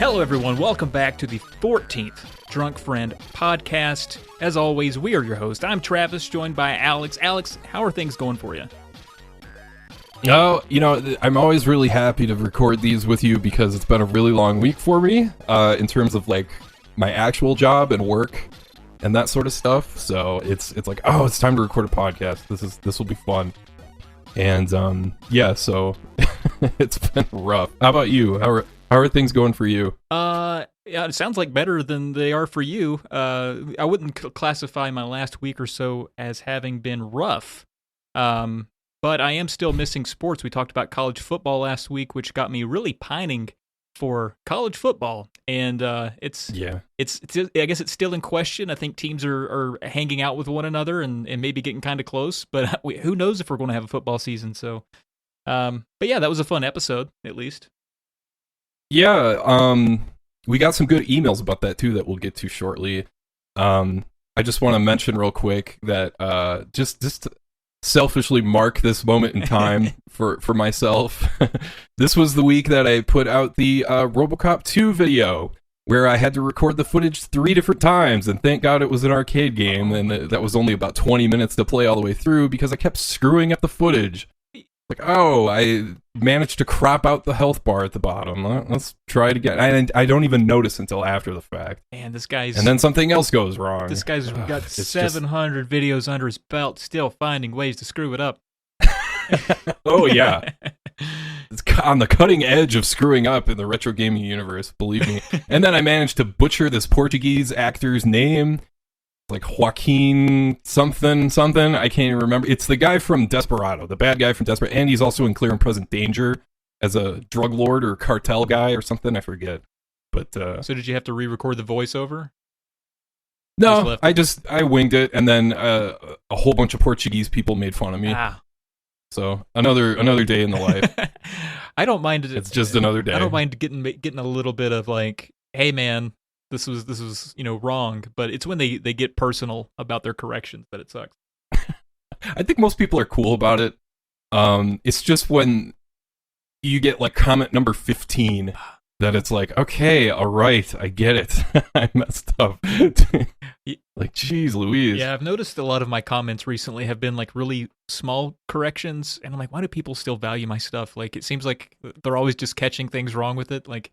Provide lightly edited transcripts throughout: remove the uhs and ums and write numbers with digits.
Hello, everyone. Welcome back to the 14th Drunk Friend podcast. As always, we are your host. I'm Travis, joined by Alex. Alex, how are things going for you? Oh, I'm always really happy to record these with you because it's been a really long week for me in terms of like my actual job and work and that sort of stuff. So it's like, oh, it's time to record a podcast. This will be fun. And so it's been rough. How about you? How are things going for you? Yeah, it sounds like better than they are for you. I wouldn't classify my last week or so as having been rough. But I am still missing sports. We talked about college football last week, which got me really pining for college football. And it's I guess it's still in question. I think teams are hanging out with one another and maybe getting kind of close. But who knows if we're going to have a football season? So, but yeah, that was a fun episode, at least. Yeah, we got some good emails about that too that we'll get to shortly. I just want to mention real quick that just to selfishly mark this moment in time for myself. This was the week that I put out the Robocop II video where I had to record the footage 3 different times, and thank God it was an arcade game, and that was only about 20 minutes to play all the way through because I kept screwing up the footage. Like, oh, I managed to crop out the health bar at the bottom. Let's try it again. I don't even notice until after the fact. Man, and then something else goes wrong. This guy's got 700 videos under his belt, still finding ways to screw it up. Oh, yeah. It's on the cutting edge of screwing up in the retro gaming universe, believe me. And then I managed to butcher this Portuguese actor's name. Like Joaquin something, I can't even remember. It's the guy from Desperado, the bad guy from Desperado, and he's also in Clear and Present Danger as a drug lord or cartel guy or something, I forget. But so did you have to re-record the voiceover? No, I winged it, and then a whole bunch of Portuguese people made fun of me. So another day in the life. I don't mind it. It's just another day. I don't mind getting a little bit of like, hey man, This was wrong, but it's when they get personal about their corrections that it sucks. I think most people are cool about it. It's just when you get like comment number 15 that it's like, okay, all right, I get it. I messed up. Like, geez, Louise. Yeah, I've noticed a lot of my comments recently have been like really small corrections, and I'm like, why do people still value my stuff? Like, it seems like they're always just catching things wrong with it. Like,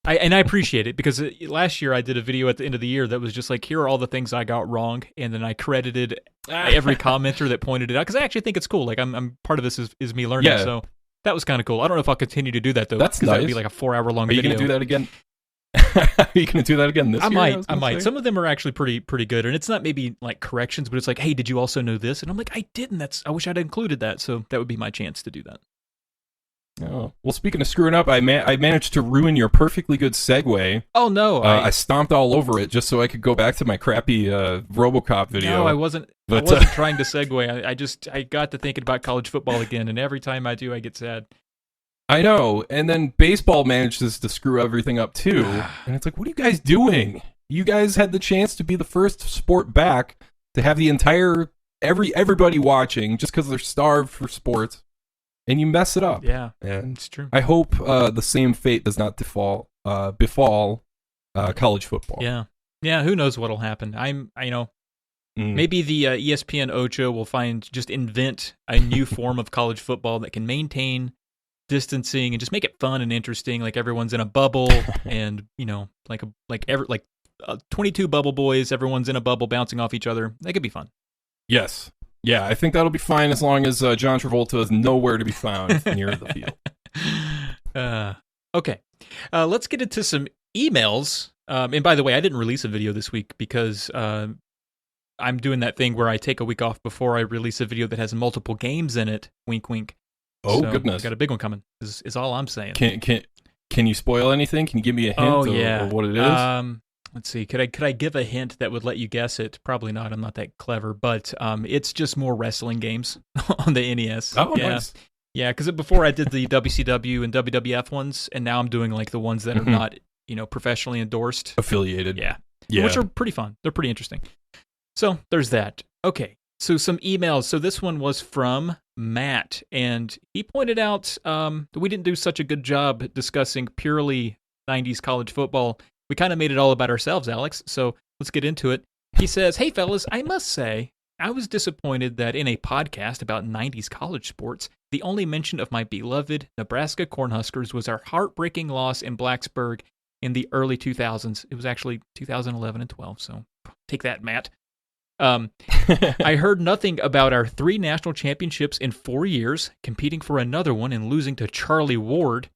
I appreciate it because last year I did a video at the end of the year that was just like, here are all the things I got wrong, and then I credited every commenter that pointed it out because I actually think it's cool. Like I'm part of this is me learning, so that was kind of cool. I don't know if I'll continue to do that though. That's nice. That would be like a 4-hour-long video. Are you gonna do that again? Are you gonna do that again this year? I might. Some of them are actually pretty good, and it's not maybe like corrections, but it's like, hey, did you also know this? And I'm like, I didn't. I wish I'd included that. So that would be my chance to do that. Oh. Well, speaking of screwing up, I managed to ruin your perfectly good segue. Oh, no. I stomped all over it just so I could go back to my crappy Robocop video. No, I wasn't trying to segue. I got to thinking about college football again, and every time I do, I get sad. I know. And then baseball manages to screw everything up, too. And it's like, what are you guys doing? You guys had the chance to be the first sport back to have the entire, everybody watching just because they're starved for sports. And you mess it up. Yeah, and it's true. I hope the same fate does not befall college football. Yeah. Who knows what'll happen? Maybe the ESPN Ocho will invent a new form of college football that can maintain distancing and just make it fun and interesting. Like everyone's in a bubble, and 22 bubble boys. Everyone's in a bubble, bouncing off each other. That could be fun. Yes. Yeah, I think that'll be fine as long as John Travolta is nowhere to be found near the field. Okay. Let's get into some emails. And by the way, I didn't release a video this week because I'm doing that thing where I take a week off before I release a video that has multiple games in it. Wink, wink. Oh, so goodness. I've got a big one coming, is all I'm saying. Can you spoil anything? Can you give me a hint of what it is? Let's see. Could I give a hint that would let you guess it? Probably not. I'm not that clever. But it's just more wrestling games on the NES. Oh, nice. Yeah, because before I did the WCW and WWF ones, and now I'm doing like the ones that are not, professionally endorsed, affiliated. Yeah, which are pretty fun. They're pretty interesting. So there's that. Okay, so some emails. So this one was from Matt, and he pointed out that we didn't do such a good job discussing purely 90s college football. We kind of made it all about ourselves, Alex, so let's get into it. He says, "Hey, fellas, I must say, I was disappointed that in a podcast about 90s college sports, the only mention of my beloved Nebraska Cornhuskers was our heartbreaking loss in Blacksburg in the early 2000s. It was actually 2011 and 12, so take that, Matt. I heard nothing about our 3 national championships in 4 years, competing for another one and losing to Charlie Ward,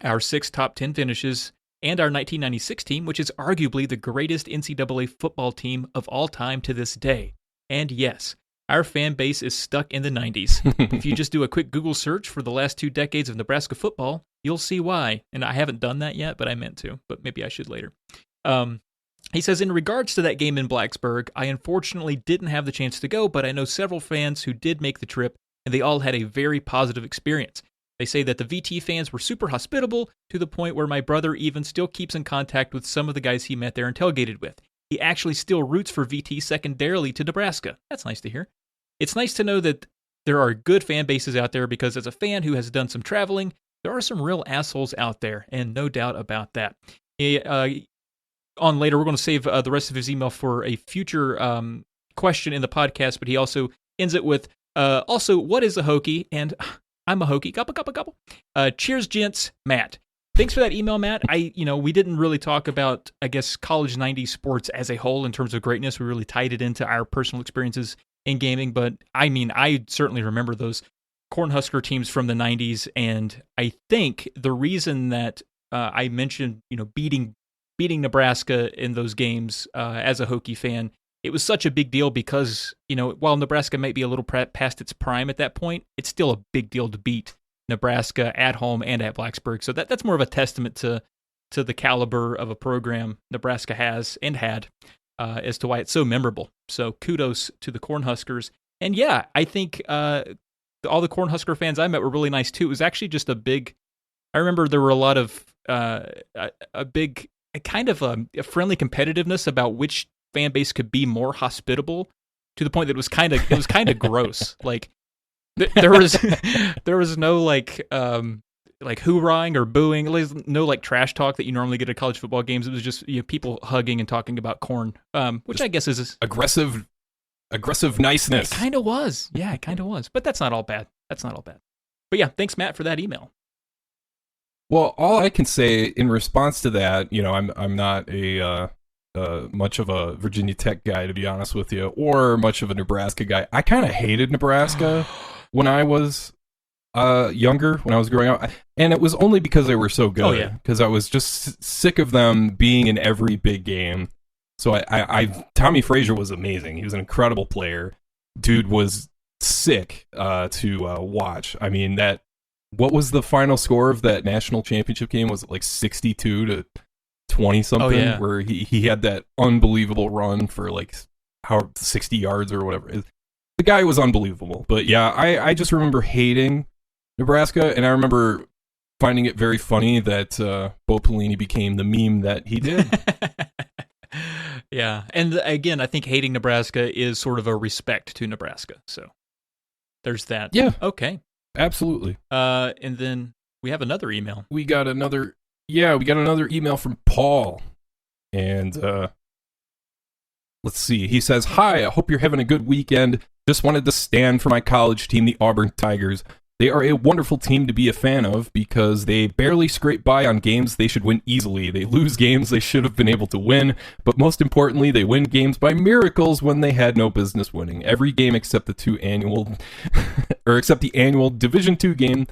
our 6 top 10 finishes, and our 1996 team, which is arguably the greatest NCAA football team of all time to this day. And yes, our fan base is stuck in the 90s. If you just do a quick Google search for the last 2 decades of Nebraska football, you'll see why. And I haven't done that yet, but I meant to, but maybe I should later." He says, "In regards to that game in Blacksburg, I unfortunately didn't have the chance to go, but I know several fans who did make the trip, and they all had a very positive experience. They say that the VT fans were super hospitable, to the point where my brother even still keeps in contact with some of the guys he met there and tailgated with. He actually still roots for VT secondarily to Nebraska." That's nice to hear. "It's nice to know that there are good fan bases out there, because as a fan who has done some traveling, there are some real assholes out there, and no doubt about that." On later, we're going to save the rest of his email for a future question in the podcast, but he also ends it with, "Also, what is a Hokie?" And I'm a Hokie. Gobble, gobble, gobble. Cheers, gents. Matt. Thanks for that email, Matt. We didn't really talk about, I guess, college 90s sports as a whole in terms of greatness. We really tied it into our personal experiences in gaming, but I certainly remember those Cornhusker teams from the 90s, and I think the reason that I mentioned, beating Nebraska in those games as a Hokie fan, it was such a big deal because, while Nebraska might be a little past its prime at that point, it's still a big deal to beat Nebraska at home and at Blacksburg. So that's more of a testament to the caliber of a program Nebraska has and had as to why it's so memorable. So kudos to the Cornhuskers. And yeah, I think all the Cornhusker fans I met were really nice too. It was actually just I remember there were a lot of a friendly competitiveness about which fan base could be more hospitable, to the point that it was kind of gross. Like there was no like hoorahing or booing, no trash talk that you normally get at college football games. It was just people hugging and talking about corn, which just I guess is aggressive niceness. It kind of was, yeah, it kind of was. But that's not all bad. But yeah, thanks, Matt, for that email. Well, all I can say in response to that, I'm not a much of a Virginia Tech guy, to be honest with you, or much of a Nebraska guy. I kind of hated Nebraska when I was younger, when I was growing up, and it was only because they were so good. Oh, yeah. Because I was just sick of them being in every big game. So Tommy Frazier was amazing. He was an incredible player. Dude was sick to watch. I mean, what was the final score of that national championship game? Was it 62-20 something? Oh, yeah. Where he had that unbelievable run for 60 yards or whatever. The guy was unbelievable. But yeah, I just remember hating Nebraska, and I remember finding it very funny that Bo Pelini became the meme that he did. Yeah, and again, I think hating Nebraska is sort of a respect to Nebraska. So there's that. Yeah. Okay. Absolutely. And then we have another email. We got another email from Paul. And let's see. He says, "Hi, I hope you're having a good weekend. Just wanted to stand for my college team, the Auburn Tigers. They are a wonderful team to be a fan of because they barely scrape by on games they should win easily. They lose games they should have been able to win, but most importantly, they win games by miracles when they had no business winning. Every game except the annual Division II game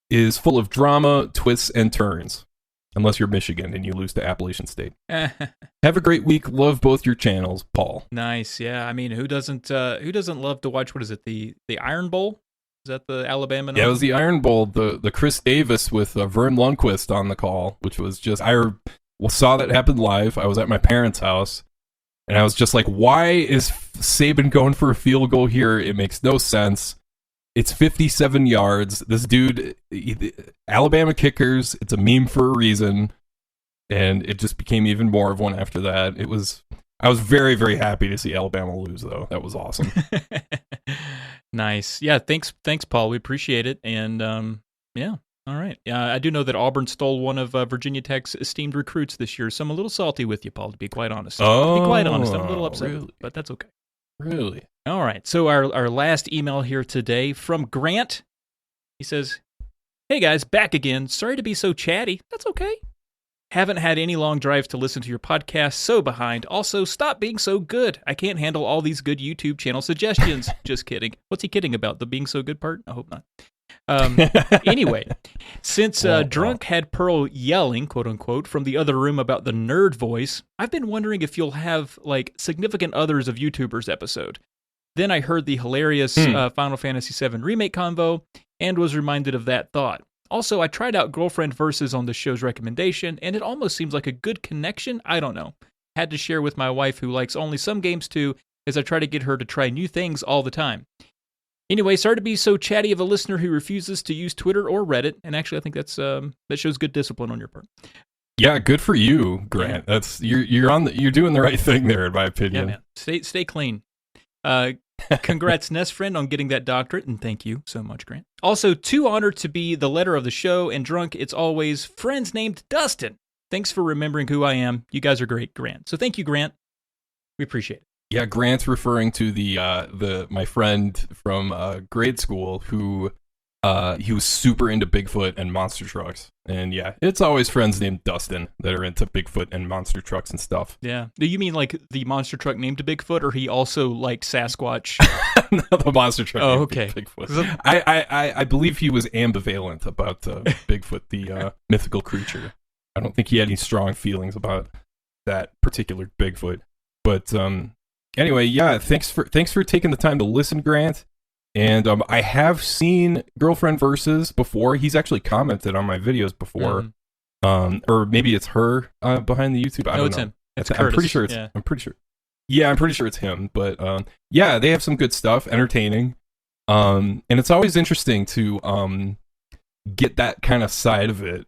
is full of drama, twists, and turns. Unless you're Michigan and you lose to Appalachian State. Have a great week. Love both your channels, Paul." Nice. Yeah. I mean, who doesn't love to watch, what is it, the Iron Bowl? Is that the Alabama? Yeah, it was the Iron Bowl, the Chris Davis with Vern Lundquist on the call, which was just, I saw that happen live. I was at my parents' house, and I was just like, why is Saban going for a field goal here? It makes no sense. It's 57 yards. This dude, Alabama kickers, it's a meme for a reason, and it just became even more of one after that. I was very, very happy to see Alabama lose, though. That was awesome. Nice. Yeah, thanks, Paul. We appreciate it. And yeah, All right. I do know that Auburn stole one of Virginia Tech's esteemed recruits this year, so I'm a little salty with you, Paul, to be quite honest. Oh, to be quite honest, I'm a little upset, really? but that's okay. Really? All right. So our last email here today from Grant. He says, "Hey guys, back again. Sorry to be so chatty. That's okay. Haven't had any long drives to listen to your podcast, so behind. Also, stop being so good. I can't handle all these good YouTube channel suggestions." Just kidding. What's he kidding about? The being so good part? I hope not. Anyway, since Drunk had Pearl yelling, quote unquote, from the other room about the nerd voice, I've been wondering if you'll have, like, significant others of YouTubers episode. Then I heard the hilarious Final Fantasy VII Remake convo and was reminded of that thought. Also, I tried out Girlfriend Versus on the show's recommendation, and it almost seems like a good connection. I don't know. Had to share with my wife, who likes only some games too, as I try to get her to try new things all the time. Anyway, sorry to be so chatty of a listener who refuses to use Twitter or Reddit, and actually I think that shows good discipline on your part. Yeah, good for you, Grant. Yeah. That's you're doing the right thing there, in my opinion. Yeah, man. Stay clean. Congrats, Nest Friend, on getting that doctorate, and thank you so much, Grant. Also, too honored to be the letter of the show, and Drunk, it's always friends named Dustin. Thanks for remembering who I am. You guys are great, Grant. So thank you, Grant. We appreciate it. Yeah, Grant's referring to the my friend from grade school who he was super into Bigfoot and monster trucks. And yeah, it's always friends named Dustin that are into Bigfoot and monster trucks and stuff. Yeah. Do you mean like the monster truck named Bigfoot, or he also liked Sasquatch? No, the monster truck named okay. Bigfoot. I believe he was ambivalent about Bigfoot, the mythical creature. I don't think he had any strong feelings about that particular Bigfoot. But anyway, yeah, thanks for taking the time to listen, Grant. And I have seen Girlfriend Versus before. He's actually commented on my videos before. Or maybe it's her behind the YouTube. I don't know. It's him. It's I'm pretty sure it's I'm pretty sure it's him. But yeah, they have some good stuff, entertaining. And it's always interesting to get that kind of side of it.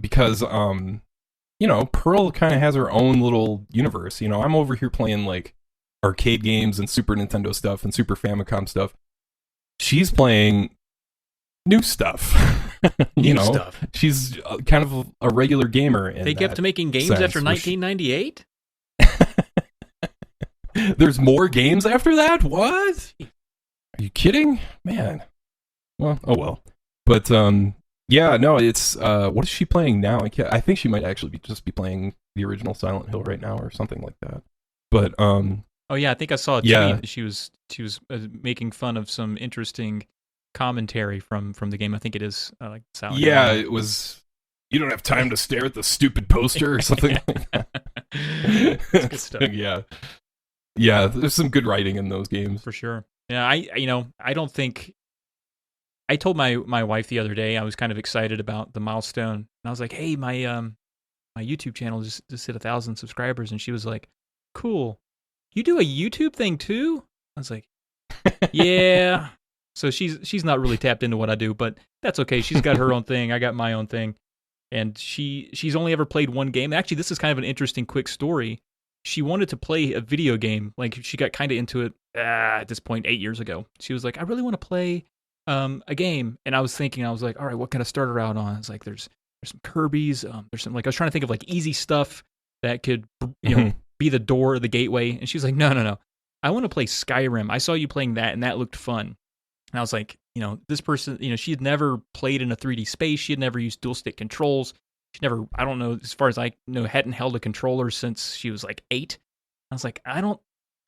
Because you know, Pearl kind of has her own little universe. You know, I'm over here playing like arcade games and Super Nintendo stuff and Super Famicom stuff. She's playing new stuff. you know, stuff. She's kind of a regular gamer. They kept making games after 1998? There's more games after that? What? Are you kidding? Man. Well, oh well. But yeah, no, it's what is she playing now? I think she might actually just be playing the original Silent Hill right now or something like that. But oh yeah, I think I saw a tweet. She was making fun of some interesting commentary from the game. I think it is like Silent Hill. Yeah, it was. You don't have time to stare at the stupid poster or something like that. That's good stuff. Yeah, there's some good writing in those games for sure. Yeah, I don't think. I told my wife the other day I was kind of excited about the milestone, and I was like, "Hey, my YouTube channel just hit 1,000 subscribers," and she was like, "Cool. You do a YouTube thing too?" I was like, "Yeah." So she's not really tapped into what I do, but that's okay. She's got her own thing. I got my own thing, and she's only ever played one game. Actually, this is kind of an interesting, quick story. She wanted to play a video game. Like she got kind of into it at this point 8 years ago. She was like, "I really want to play a game," and I was like, "All right, what can I start her out on?" It's like there's some Kirby's. There's some, like, I was trying to think of like easy stuff that could know be the door, the gateway. And she's like, no. I want to play Skyrim. I saw you playing that, and that looked fun. And I was like, this person, she had never played in a 3D space. She had never used dual stick controls. She never, I don't know, as far as I know, hadn't held a controller since she was like 8. I was like, I don't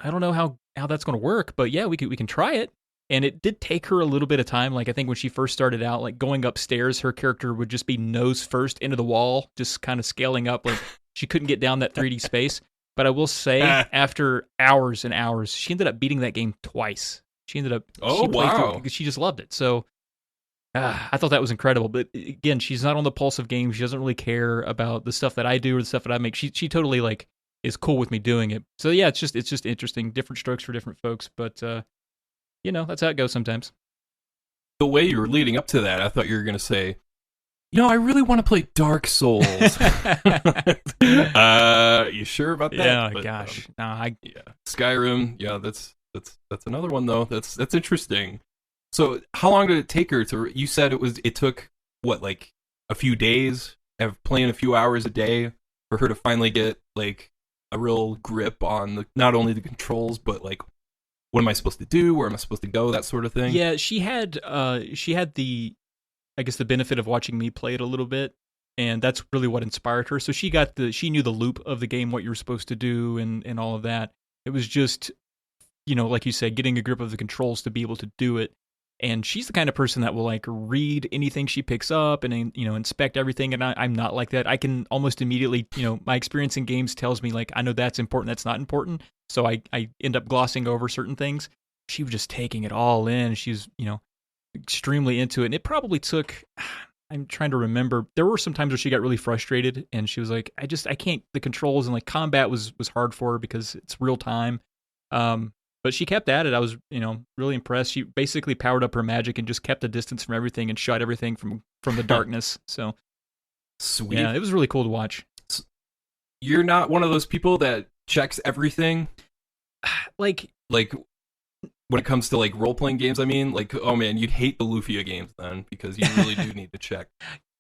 know how that's going to work, but yeah, we can try it. And it did take her a little bit of time. Like, I think when she first started out, like going upstairs, her character would just be nose first into the wall, just kind of scaling up. Like she couldn't get down that 3D space. But I will say, after hours and hours, she ended up beating that game twice. She ended up, wow, because she just loved it. So I thought that was incredible. But again, she's not on the pulse of games. She doesn't really care about the stuff that I do or the stuff that I make. She totally like is cool with me doing it. So yeah, it's just interesting. Different strokes for different folks. But that's how it goes sometimes. The way you were leading up to that, I thought you were going to say, I really want to play Dark Souls. You sure about that? Yeah, but, gosh. Yeah. Skyrim, yeah, that's another one though. That's interesting. So how long did it take her to? You said it took what, like a few days of playing a few hours a day for her to finally get like a real grip on not only the controls but like what am I supposed to do, where am I supposed to go, that sort of thing. Yeah, she had the, I guess, the benefit of watching me play it a little bit, and that's really what inspired her. So she knew the loop of the game, what you were supposed to do, and all of that. It was just, like you said, getting a grip of the controls to be able to do it. And she's the kind of person that will like read anything she picks up and inspect everything. And I'm not like that. I can almost immediately, my experience in games tells me like I know that's important, that's not important. So I end up glossing over certain things. She was just taking it all in. She was extremely into it. And it probably took. I'm trying to remember. There were some times where she got really frustrated and she was like, I can't. The controls and like combat was hard for her because it's real time. But she kept at it. I was, really impressed. She basically powered up her magic and just kept a distance from everything and shot everything from the darkness. So, sweet. Yeah, it was really cool to watch. You're not one of those people that checks everything? Like when it comes to like role-playing games, I mean? Like, oh man, you'd hate the Lufia games then because you really do need to check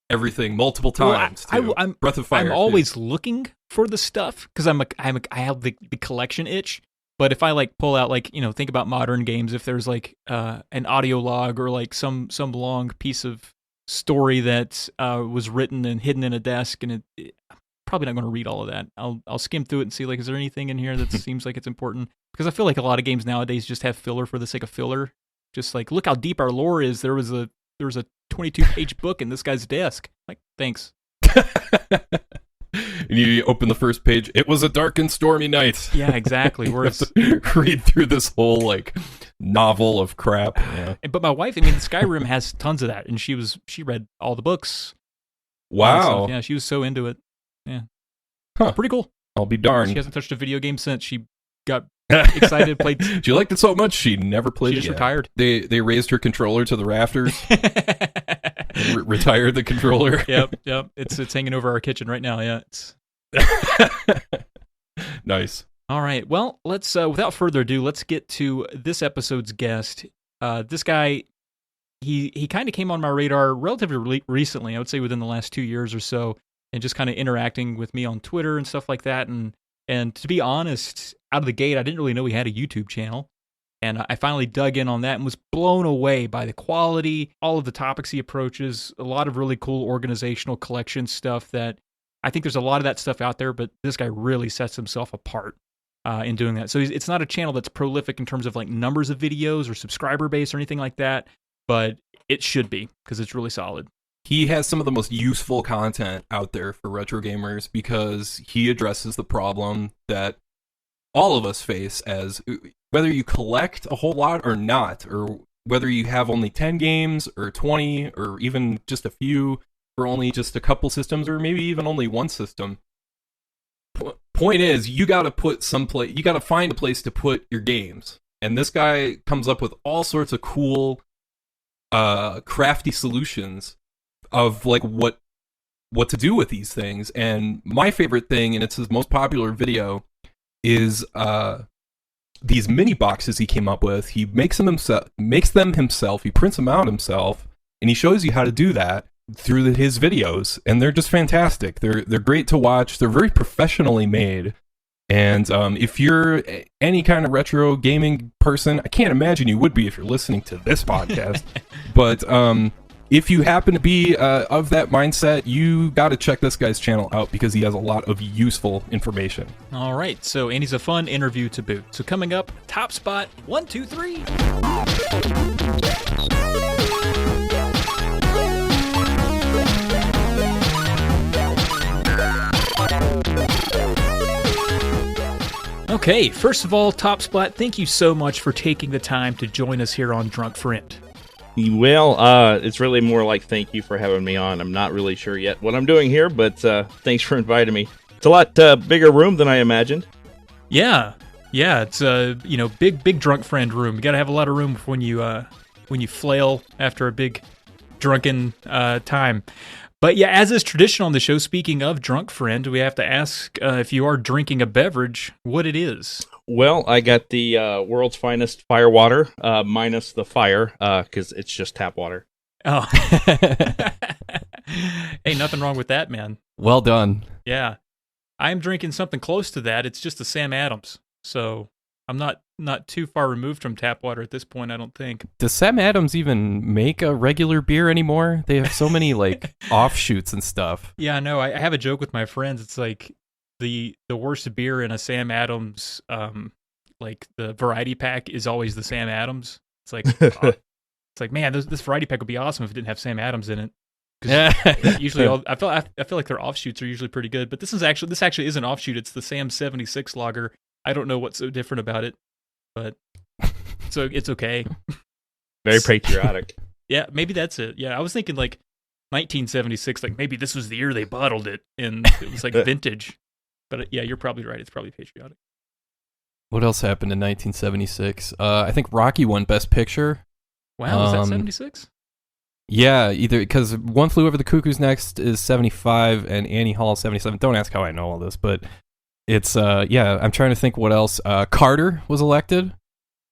everything multiple times. I'm Breath of Fire. I'm always looking for the stuff because I have the collection itch. But if I like pull out like think about modern games, if there's like an audio log or like some long piece of story that was written and hidden in a desk, and I'm probably not going to read all of that. I'll skim through it and see like is there anything in here that seems like it's important, because I feel like a lot of games nowadays just have filler for the sake of filler. Just like look how deep our lore is. There was a 22-page book in this guy's desk. Like thanks. And you open the first page. It was a dark and stormy night. Yeah, exactly. Whereas read through this whole like novel of crap. Yeah. But my wife, Skyrim has tons of that, and she read all the books. Wow. Yeah, she was so into it. Yeah, pretty cool. I'll be darned. She hasn't touched a video game since. She got excited, played. She liked it so much she never played it. She just retired. They raised her controller to the rafters. Retired the controller. Yep. It's hanging over our kitchen right now. Yeah. It's nice. All right. Well, let's without further ado, let's get to this episode's guest. This guy, he kind of came on my radar relatively recently. I would say within the last 2 years or so, and just kind of interacting with me on Twitter and stuff like that. And to be honest, out of the gate, I didn't really know he had a YouTube channel. And I finally dug in on that and was blown away by the quality, all of the topics he approaches, a lot of really cool organizational collection stuff that I think there's a lot of that stuff out there, but this guy really sets himself apart in doing that. So it's not a channel that's prolific in terms of like numbers of videos or subscriber base or anything like that, but it should be because it's really solid. He has some of the most useful content out there for retro gamers because he addresses the problem that all of us face as whether you collect a whole lot or not, or whether you have only 10 games or 20 or even just a few for only just a couple systems or maybe even only one system. Point is, you got to find a place to put your games. And this guy comes up with all sorts of cool crafty solutions of like what to do with these things. And my favorite thing, and it's his most popular video, is these mini boxes he came up with. He makes them himself. He prints them out himself, and he shows you how to do that through his videos. And they're just fantastic. They're great to watch. They're very professionally made. And if you're any kind of retro gaming person, I can't imagine you would be if you're listening to this podcast. But if you happen to be of that mindset, you got to check this guy's channel out because he has a lot of useful information. All right, so Andy's a fun interview to boot. So coming up, TopSpot123. Okay, first of all, TopSpot, thank you so much for taking the time to join us here on DrunkFriend. Well, it's really more like thank you for having me on. I'm not really sure yet what I'm doing here, but thanks for inviting me. It's a lot bigger room than I imagined. Yeah, it's a big DrunkFriend room. You got to have a lot of room when you flail after a big drunken time. But yeah, as is tradition on the show, speaking of Drunk Friend, we have to ask if you are drinking a beverage, what it is. Well, I got the world's finest fire water, minus the fire, because it's just tap water. Oh. Hey, nothing wrong with that, man. Well done. Yeah. I'm drinking something close to that. It's just a Sam Adams. So I'm not too far removed from tap water at this point, I don't think. Does Sam Adams even make a regular beer anymore? They have so many like offshoots and stuff. Yeah, no, I have a joke with my friends. It's like the worst beer in a Sam Adams, like the variety pack is always the Sam Adams. It's like, it's like, man, this variety pack would be awesome if it didn't have Sam Adams in it. Usually, I feel like their offshoots are usually pretty good, but this actually is an offshoot. It's the Sam 76 lager. I don't know what's so different about it, but so it's okay. Very patriotic. Yeah, maybe that's it. Yeah, I was thinking like 1976, like maybe this was the year they bottled it, and it was like vintage. But yeah, you're probably right. It's probably patriotic. What else happened in 1976? I think Rocky won Best Picture. Wow, was that 76? Yeah, either because One Flew Over the Cuckoo's Nest is 75 and Annie Hall 77. Don't ask how I know all this, but it's I'm trying to think what else. Carter was elected.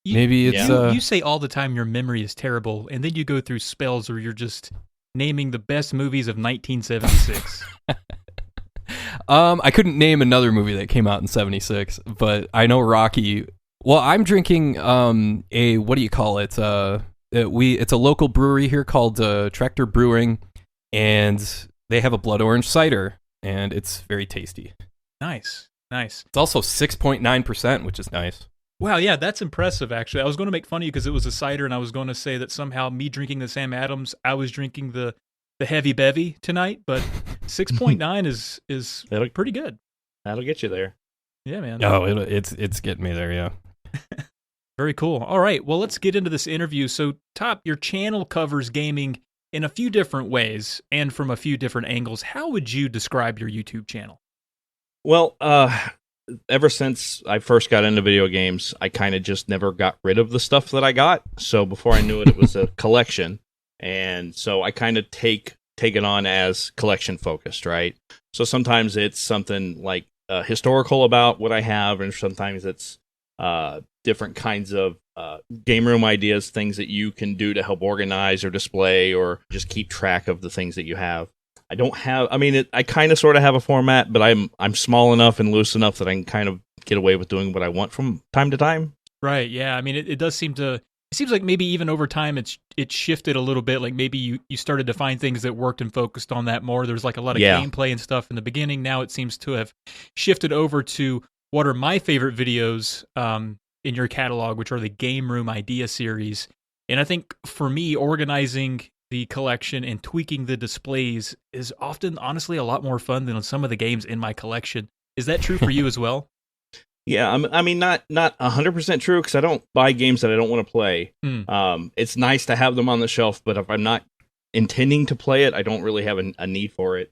Maybe it's you say all the time your memory is terrible, and then you go through spells where you're just naming the best movies of 1976. I couldn't name another movie that came out in 76, but I know Rocky. Well, I'm drinking a what do you call it? It's a local brewery here called Tractor Brewing, and they have a blood orange cider, and it's very tasty. Nice. It's also 6.9%, which is nice. Wow, yeah, that's impressive, actually. I was going to make fun of you because it was a cider, and I was going to say that somehow me drinking the Sam Adams, I was drinking the heavy bevy tonight, but 6.9 is pretty good. That'll get you there. Yeah, man. Oh, it's getting me there, yeah. Very cool. All right, well, let's get into this interview. So, Top, your channel covers gaming in a few different ways and from a few different angles. How would you describe your YouTube channel? Well, ever since I first got into video games, I kind of just never got rid of the stuff that I got. So before I knew it, it was a collection. And so I kind of take it on as collection focused, right? So sometimes it's something like historical about what I have, and sometimes it's different kinds of game room ideas, things that you can do to help organize or display or just keep track of the things that you have. I don't have, I kind of sort of have a format, but I'm small enough and loose enough that I can kind of get away with doing what I want from time to time. Right, yeah. I mean, it does seem to, it seems like maybe even over time it shifted a little bit. Like maybe you started to find things that worked and focused on that more. There's like a lot of gameplay and stuff in the beginning. Now it seems to have shifted over to what are my favorite videos in your catalog, which are the Game Room Idea series. And I think for me, organizing the collection and tweaking the displays is often, honestly, a lot more fun than some of the games in my collection. Is that true for you as well? Yeah, not 100% true, because I don't buy games that I don't want to play. It's nice to have them on the shelf, but if I'm not intending to play it, I don't really have a need for it.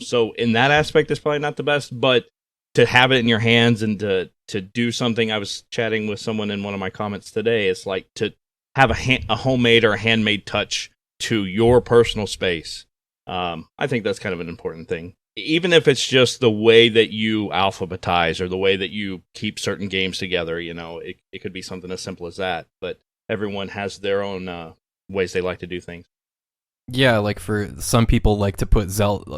So in that aspect, it's probably not the best, but to have it in your hands and to do something, I was chatting with someone in one of my comments today, it's like to have a homemade or a handmade touch to your personal space. I think that's kind of an important thing. Even if it's just the way that you alphabetize or the way that you keep certain games together, it could be something as simple as that. But everyone has their own ways they like to do things. Yeah, like for some people like to put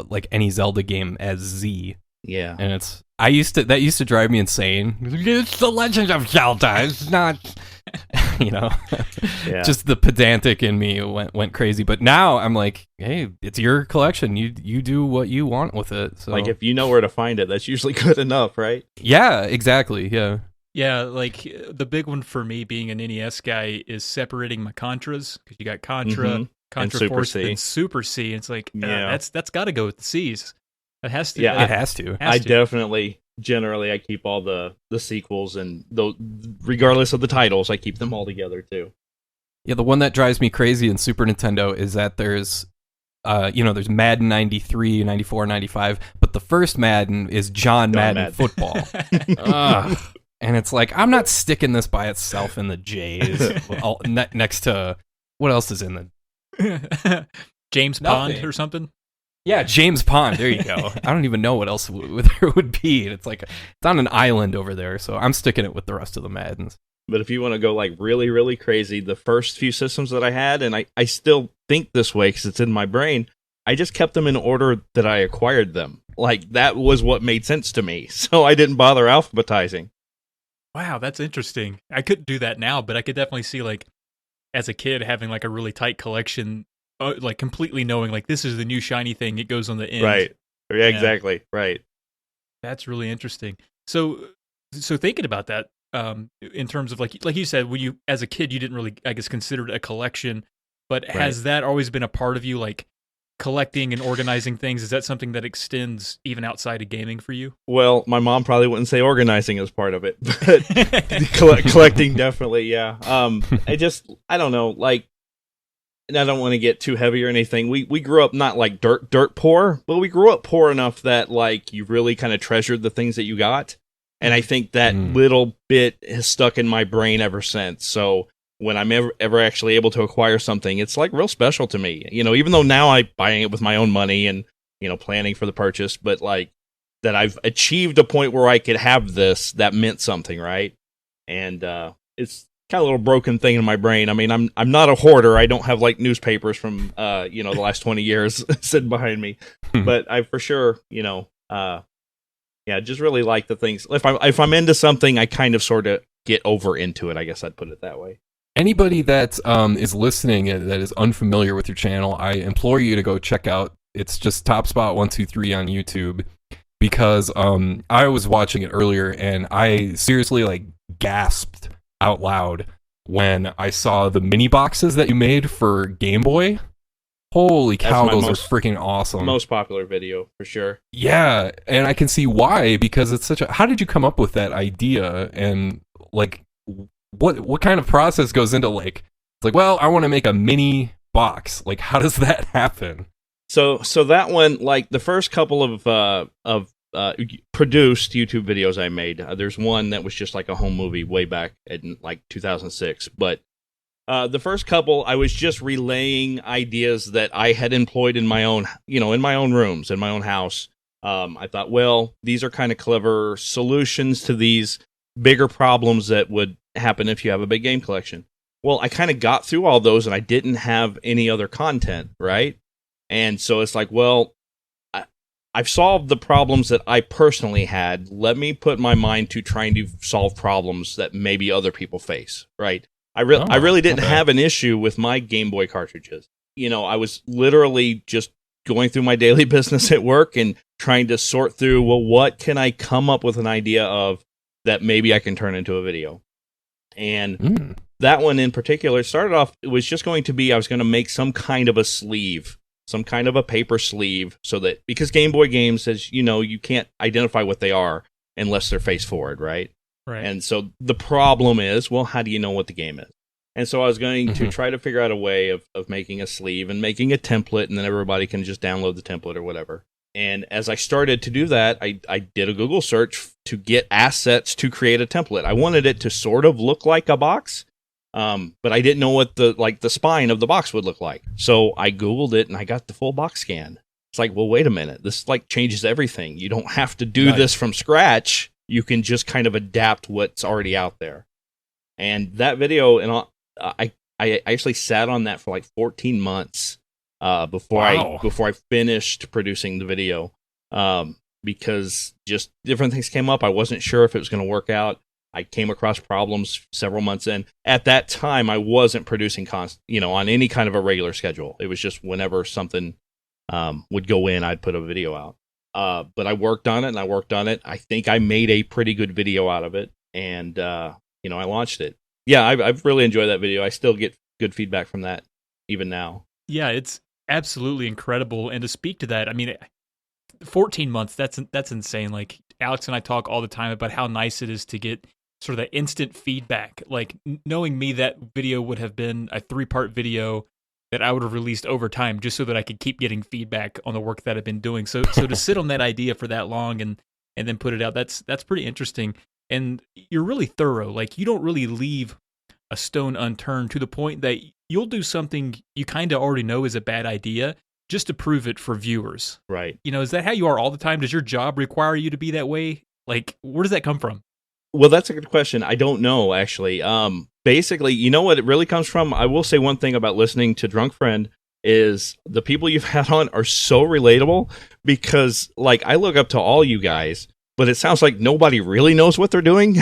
like any Zelda game as Z. Yeah. And that used to drive me insane. It's The Legend of Zelda. It's not, just the pedantic in me went crazy. But now I'm like, hey, it's your collection. You do what you want with it. So like if you know where to find it, that's usually good enough, right? Yeah, exactly. Yeah. Yeah, like the big one for me being an NES guy is separating my Contras, because you got Contra, Contra and Force, C. and Super C. It's like, that's got to go with the C's. It has to. Yeah, it has to. I definitely, generally, I keep all the sequels, and regardless of the titles, I keep them all together too. Yeah, the one that drives me crazy in Super Nintendo is that there's Madden 93, 94, 95, but the first Madden is John Madden Football. And it's like, I'm not sticking this by itself in the J's next to, what else is in the... James Pond or something? Yeah, James Pond. There you go. I don't even know what else there would be. It's like it's on an island over there, so I'm sticking it with the rest of the Maddens. But if you want to go like really, really crazy, the first few systems that I had, and I still think this way because it's in my brain, I just kept them in order that I acquired them. Like, that was what made sense to me. So I didn't bother alphabetizing. Wow, that's interesting. I couldn't do that now, but I could definitely see, like, as a kid having like a really tight collection, like completely knowing like this is the new shiny thing. It goes on the end. Right. Yeah, exactly. Right. That's really interesting. So thinking about that, in terms of like you said, when you as a kid you didn't really, I guess, consider it a collection, but has that always been a part of you, like collecting and organizing things? Is that something that extends even outside of gaming for you? Well, my mom probably wouldn't say organizing is part of it, but collecting definitely, yeah. I don't know, like, and I don't want to get too heavy or anything. We grew up not like dirt poor, but we grew up poor enough that like you really kind of treasured the things that you got. And I think that little bit has stuck in my brain ever since. So when I'm ever actually able to acquire something, it's like real special to me. You know, even though now I'm buying it with my own money and, you know, planning for the purchase, but like that I've achieved a point where I could have this, that meant something, right? And it's kind of a little broken thing in my brain. I mean, I'm not a hoarder. I don't have like newspapers from the last 20 years sitting behind me, but I for sure, just really like the things. If I'm into something, I kind of sort of get over into it. I guess I'd put it that way. Anybody that is listening and that is unfamiliar with your channel, I implore you to go check out. It's just TopSpot123 on YouTube, because I was watching it earlier and I seriously like gasped out loud when I saw the mini boxes that you made for Game Boy. Holy cow, those are freaking awesome. Most popular video, for sure. Yeah, and I can see why, because it's such a... How did you come up with that idea? And, like, what kind of process goes into, like... It's like, well, I want to make a mini box. Like, how does that happen? So that one, like, the first couple of produced YouTube videos I made, there's one that was just like a home movie way back in, like, 2006, but... the first couple, I was just relaying ideas that I had employed in my own, in my own rooms, in my own house. I thought, well, these are kind of clever solutions to these bigger problems that would happen if you have a big game collection. Well, I kind of got through all those and I didn't have any other content, right? And so it's like, well, I've solved the problems that I personally had. Let me put my mind to trying to solve problems that maybe other people face, right? I really didn't have an issue with my Game Boy cartridges. I was literally just going through my daily business at work and trying to sort through, well, what can I come up with an idea of that maybe I can turn into a video? And that one in particular started off, it was just going to be, I was going to make some kind of a sleeve, some kind of a paper sleeve, so that, because Game Boy games, as you know, you can't identify what they are unless they're face forward, right? Right. And so the problem is, well, how do you know what the game is? And so I was going to try to figure out a way of making a sleeve and making a template, and then everybody can just download the template or whatever. And as I started to do that, I did a Google search to get assets to create a template. I wanted it to sort of look like a box, but I didn't know what the spine of the box would look like. So I Googled it, and I got the full box scan. It's like, well, wait a minute. This like changes everything. You don't have to do this from scratch. You can just kind of adapt what's already out there. And that video, and I actually sat on that for like 14 months before I finished producing the video, because just different things came up. I wasn't sure if it was going to work out. I came across problems several months in. At that time, I wasn't producing on any kind of a regular schedule. It was just whenever something would go in, I'd put a video out. But I worked on it. I think I made a pretty good video out of it, and I launched it. Yeah, I've really enjoyed that video. I still get good feedback from that even now. Yeah, it's absolutely incredible. And to speak to that, I mean, 14 months, that's insane. Like, Alex and I talk all the time about how nice it is to get sort of that instant feedback. Like, knowing me, that video would have been a 3-part video that I would have released over time, just so that I could keep getting feedback on the work that I've been doing. So to sit on that idea for that long and then put it out, that's pretty interesting. And you're really thorough. Like, you don't really leave a stone unturned, to the point that you'll do something you kind of already know is a bad idea, just to prove it for viewers. Right. Is that how you are all the time? Does your job require you to be that way? Like, where does that come from? Well, that's a good question. I don't know, actually. Basically, what it really comes from? I will say one thing about listening to DrunkFriend is the people you've had on are so relatable because, like, I look up to all you guys, but it sounds like nobody really knows what they're doing.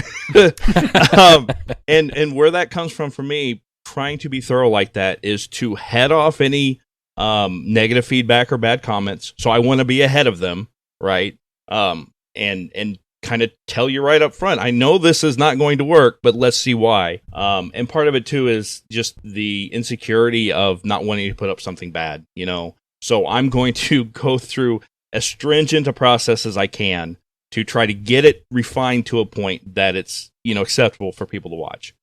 And where that comes from for me, trying to be thorough like that is to head off any negative feedback or bad comments. So I want to be ahead of them, right? And kind of tell you right up front, I know this is not going to work, but let's see why. And part of it too is just the insecurity of not wanting to put up something bad, So I'm going to go through as stringent a process as I can to try to get it refined to a point that it's, acceptable for people to watch.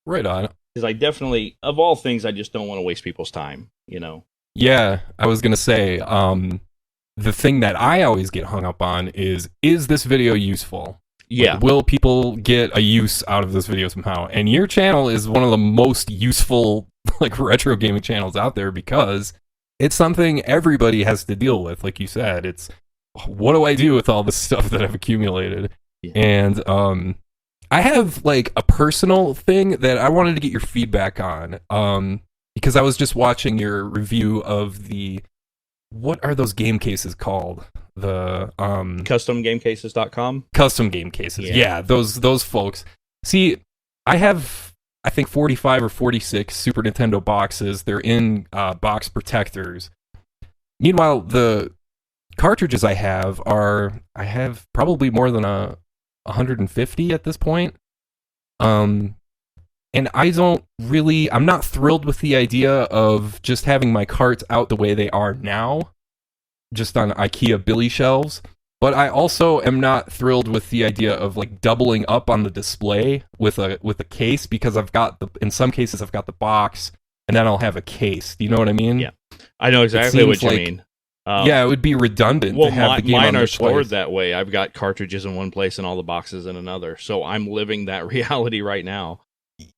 Right on. Because I definitely, of all things, I just don't want to waste people's time, Yeah, I was going to say, the thing that I always get hung up on is this video useful? Yeah. Like, will people get a use out of this video somehow? And your channel is one of the most useful, retro gaming channels out there because it's something everybody has to deal with. Like you said, it's, what do I do with all this stuff that I've accumulated? Yeah. And, I have, a personal thing that I wanted to get your feedback on, because I was just watching your review of the, what are those game cases called? The customgamecases.com. Custom game cases. Yeah, those folks. See, I have I think 45 or 46 Super Nintendo boxes. They're in box protectors. Meanwhile, the cartridges I have probably more than 150 at this point. And I'm not thrilled with the idea of just having my carts out the way they are now, just on IKEA Billy shelves. But I also am not thrilled with the idea of doubling up on the display with a case, because in some cases I've got the box and then I'll have a case. Do you know what I mean? Yeah, I know exactly what you mean. Yeah, it would be redundant to have the game on mine are displays. stored that way. I've got cartridges in one place and all the boxes in another. So I'm living that reality right now.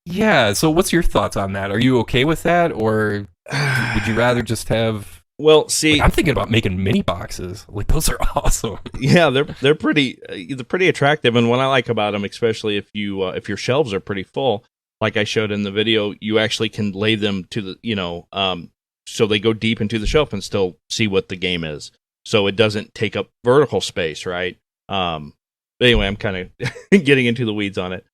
Yeah, so what's your thoughts on that? Are you okay with that, or would you rather just have... Well, see, I'm thinking about making mini boxes. Those are awesome. Yeah, they're pretty attractive, and what I like about them, especially if your shelves are pretty full, like I showed in the video, you actually can lay them to the so they go deep into the shelf and still see what the game is. So it doesn't take up vertical space, right? But anyway, I'm kind of getting into the weeds on it.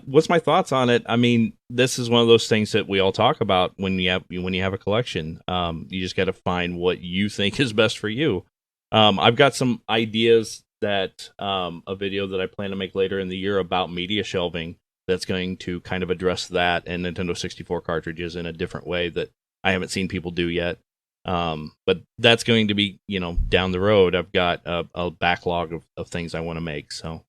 What's my thoughts on it? I mean, this is one of those things that we all talk about when you have a collection. You just got to find what you think is best for you. I've got some ideas that a video that I plan to make later in the year about media shelving that's going to kind of address that and Nintendo 64 cartridges in a different way that I haven't seen people do yet. But that's going to be, down the road. I've got a backlog of things I want to make. So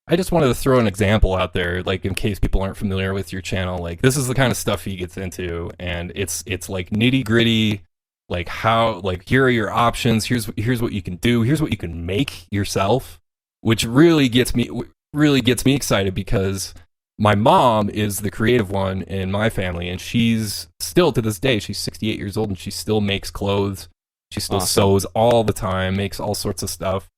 I just wanted to throw an example out there, in case people aren't familiar with your channel. This is the kind of stuff he gets into, and it's nitty gritty. Here are your options. Here's what you can do. Here's what you can make yourself, which really gets me excited, because my mom is the creative one in my family, and she's still, to this day, she's 68 years old, and she still makes clothes. She still sews all the time, makes all sorts of stuff.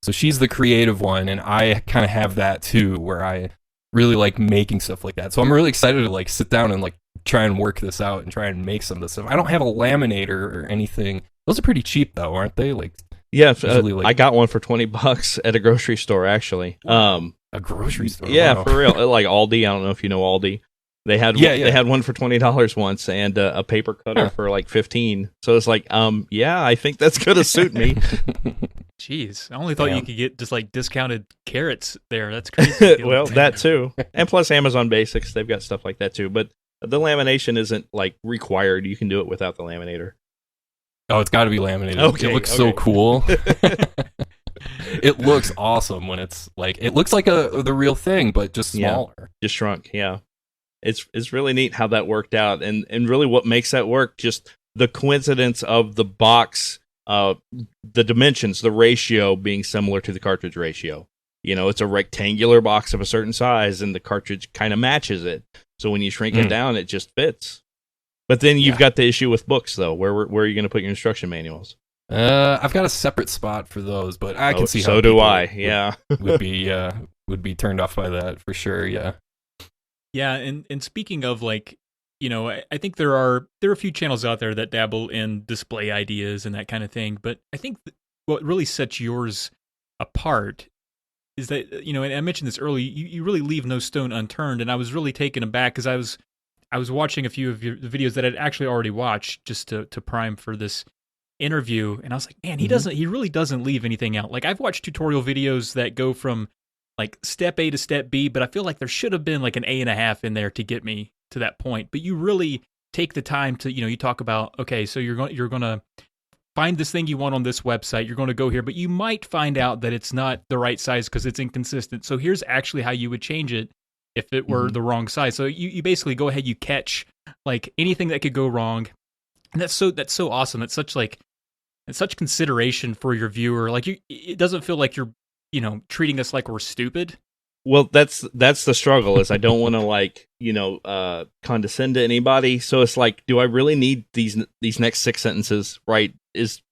So she's the creative one, and I kind of have that too, where I really like making stuff like that. So I'm really excited to sit down and try and work this out and try and make some of this stuff. I don't have a laminator or anything. Those are pretty cheap though, aren't they? Yeah, I got one for $20 at a grocery store, actually. A grocery store? Yeah, wow. For real. Aldi. I don't know if you know Aldi. They had they had one for $20 once, and a paper cutter for $15. So it's I think that's gonna suit me. Jeez, I only thought you could get just discounted carrots there. That's crazy. Well, that too, and plus Amazon Basics, they've got stuff like that too. But the lamination isn't required. You can do it without the laminator. Oh, it's got to be laminated. Okay, it looks so cool. It looks awesome when it's it looks like the real thing, but just smaller. Yeah, just shrunk. Yeah, it's really neat how that worked out, and really what makes that work, just the coincidence of the box, the dimensions, the ratio being similar to the cartridge ratio. It's a rectangular box of a certain size, and the cartridge kind of matches it. So when you shrink it down, it just fits. But then you've got the issue with books, though. Where are you going to put your instruction manuals? I've got a separate spot for those, but I can see how. So do I. Yeah, would be turned off by that for sure. Yeah. Yeah, and speaking of like, I think there are a few channels out there that dabble in display ideas and that kind of thing, but I think what really sets yours apart is that, and I mentioned this earlier, you really leave no stone unturned, and I was really taken aback because I was watching a few of your videos that I'd actually already watched just to prime for this interview, and I was like, man, he really doesn't leave anything out. Like, I've watched tutorial videos that go from like step A to step B, but I feel like there should have been like an A.5 in there to get me to that point. But you really take the time to, you talk about, okay, so you're going to find this thing you want on this website, you're going to go here, but you might find out that it's not the right size because it's inconsistent. So here's actually how you would change it if it were the wrong size. So you basically go ahead, you catch like anything that could go wrong. And that's so awesome. It's such consideration for your viewer. Like it doesn't feel like you're, treating us like we're stupid. Well, that's the struggle is I don't want to condescend to anybody. So it's like, do I really need these next 6 sentences, right?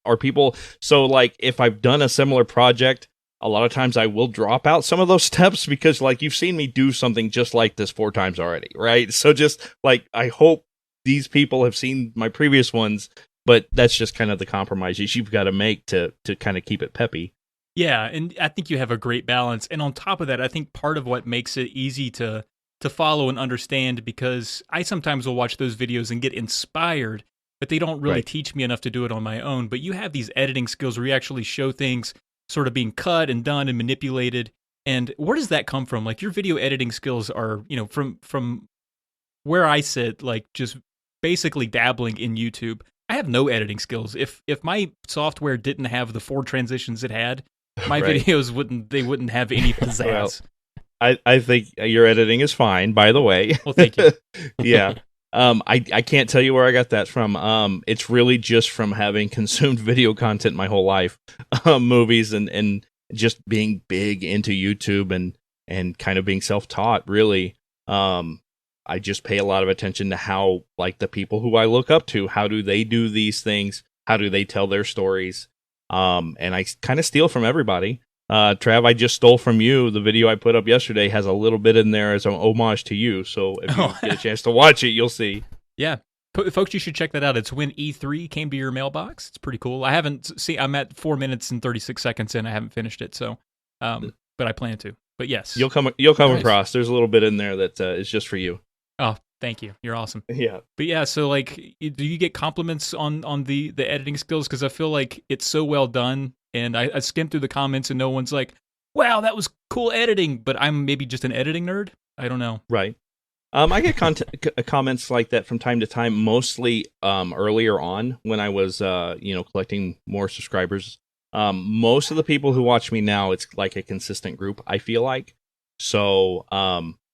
Are people, so like if I've done a similar project, a lot of times I will drop out some of those steps because like you've seen me do something just like this 4 times already, right? So just like, I hope these people have seen my previous ones, but that's just kind of the compromises you've got to make to kind of keep it peppy. Yeah, and I think you have a great balance. And on top of that, I think part of what makes it easy to follow and understand, because I sometimes will watch those videos and get inspired, but they don't really teach me enough to do it on my own. But you have these editing skills where you actually show things sort of being cut and done and manipulated. And where does that come from? Like your video editing skills are, from where I sit, like just basically dabbling in YouTube. I have no editing skills. If my software didn't have the 4 transitions it had, my videos wouldn't have any pizzazz. Well, I think your editing is fine, by the way. Well, thank you. Yeah. I can't tell you where I got that from. It's really just from having consumed video content my whole life, movies and just being big into YouTube and kind of being self-taught, really. I just pay a lot of attention to how, like, the people who I look up to, how do they do these things? How do they tell their stories? And I kind of steal from everybody. Trav, I just stole from you. The video I put up yesterday has a little bit in there as an homage to you. So if you get a chance to watch it, you'll see. Yeah. Folks, you should check that out. It's when E3 came to your mailbox. It's pretty cool. I haven't seen, I'm at 4 minutes and 36 seconds in. I haven't finished it. So, but I plan to. But yes. You'll come across. There's a little bit in there that is just for you. Oh, thank you. You're awesome. Yeah. But yeah, so like, do you get compliments on the editing skills? Because I feel like it's so well done. And I skimmed through the comments and no one's like, wow, that was cool editing. But I'm maybe just an editing nerd. I don't know. Right. I get comments like that from time to time, mostly earlier on when I was, collecting more subscribers. Most of the people who watch me now, it's like a consistent group, I feel like. So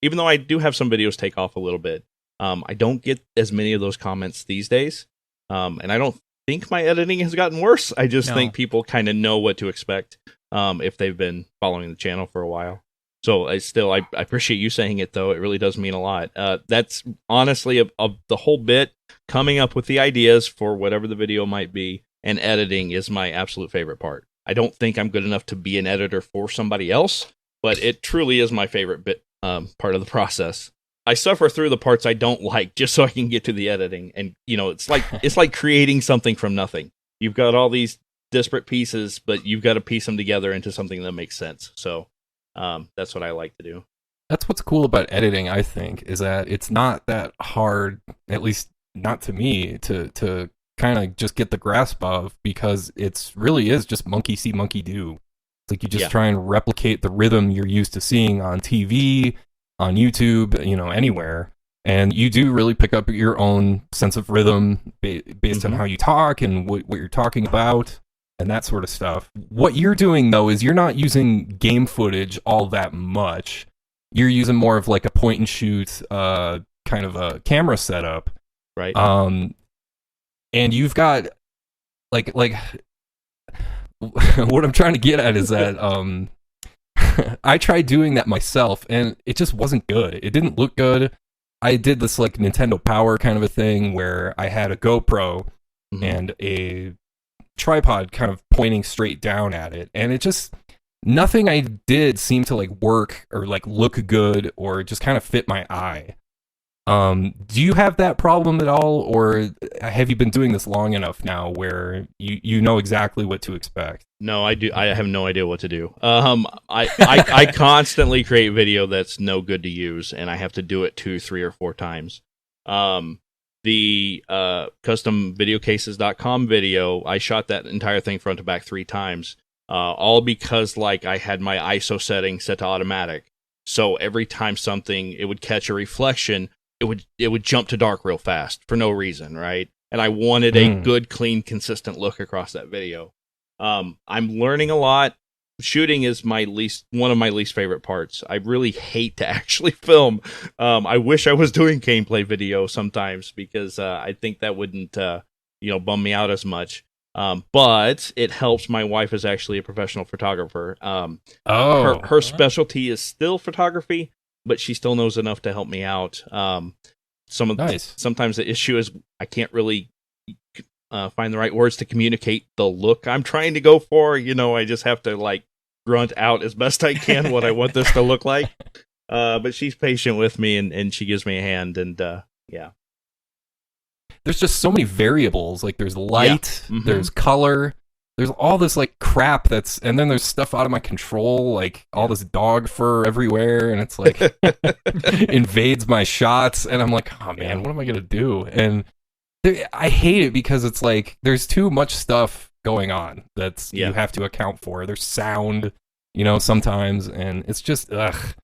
even though I do have some videos take off a little bit, I don't get as many of those comments these days. And I don't think my editing has gotten worse. I just think people kind of know what to expect if they've been following the channel for a while. So I appreciate you saying it, though. It really does mean a lot. That's honestly of the whole bit, coming up with the ideas for whatever the video might be, and editing is my absolute favorite part. I don't think I'm good enough to be an editor for somebody else, but it truly is my favorite bit, part of the process. I suffer through the parts I don't like just so I can get to the editing. And, it's like creating something from nothing. You've got all these disparate pieces, but you've got to piece them together into something that makes sense. So that's what I like to do. That's what's cool about editing, I think, is that it's not that hard, at least not to me, to kind of just get the grasp of, because it's really is just monkey see, monkey do. It's like you just try and replicate the rhythm you're used to seeing on TV, on YouTube, anywhere. And you do really pick up your own sense of rhythm based on how you talk and what you're talking about and that sort of stuff. What you're doing, though, is you're not using game footage all that much. You're using more of like a point and shoot kind of a camera setup. Right. And you've got like what I'm trying to get at is that I tried doing that myself and it just wasn't good. It didn't look good. I did this like Nintendo Power kind of a thing where I had a GoPro and a tripod kind of pointing straight down at it, and it just nothing I did seemed to like work or like look good or just kind of fit my eye. Do you have that problem at all, or have you been doing this long enough now where you know exactly what to expect? No, I do. I have no idea what to do. I constantly create video that's no good to use, and I have to do it 2, 3, or 4 times. The customvideocases.com video, I shot that entire thing front to back 3 times, all because like I had my ISO setting set to automatic. So every time it would catch a reflection, it would jump to dark real fast for no reason, right? And I wanted a good, clean, consistent look across that video. I'm learning a lot. Shooting is one of my least favorite parts. I really hate to actually film. I wish I was doing gameplay video sometimes because I think that wouldn't bum me out as much. But it helps. My wife is actually a professional photographer. Her specialty is still photography, but she still knows enough to help me out. Sometimes the issue is I can't really find the right words to communicate the look I'm trying to go for. I just have to like grunt out as best I can what I want this to look like. But she's patient with me and she gives me a hand, and yeah. There's just so many variables. Like there's light, there's color, there's all this like crap and then there's stuff out of my control, like all this dog fur everywhere, and it's like invades my shots, and I'm like, oh man, what am I gonna do? And I hate it because it's like there's too much stuff going on that's you have to account for. There's sound, sometimes, and it's just ugh.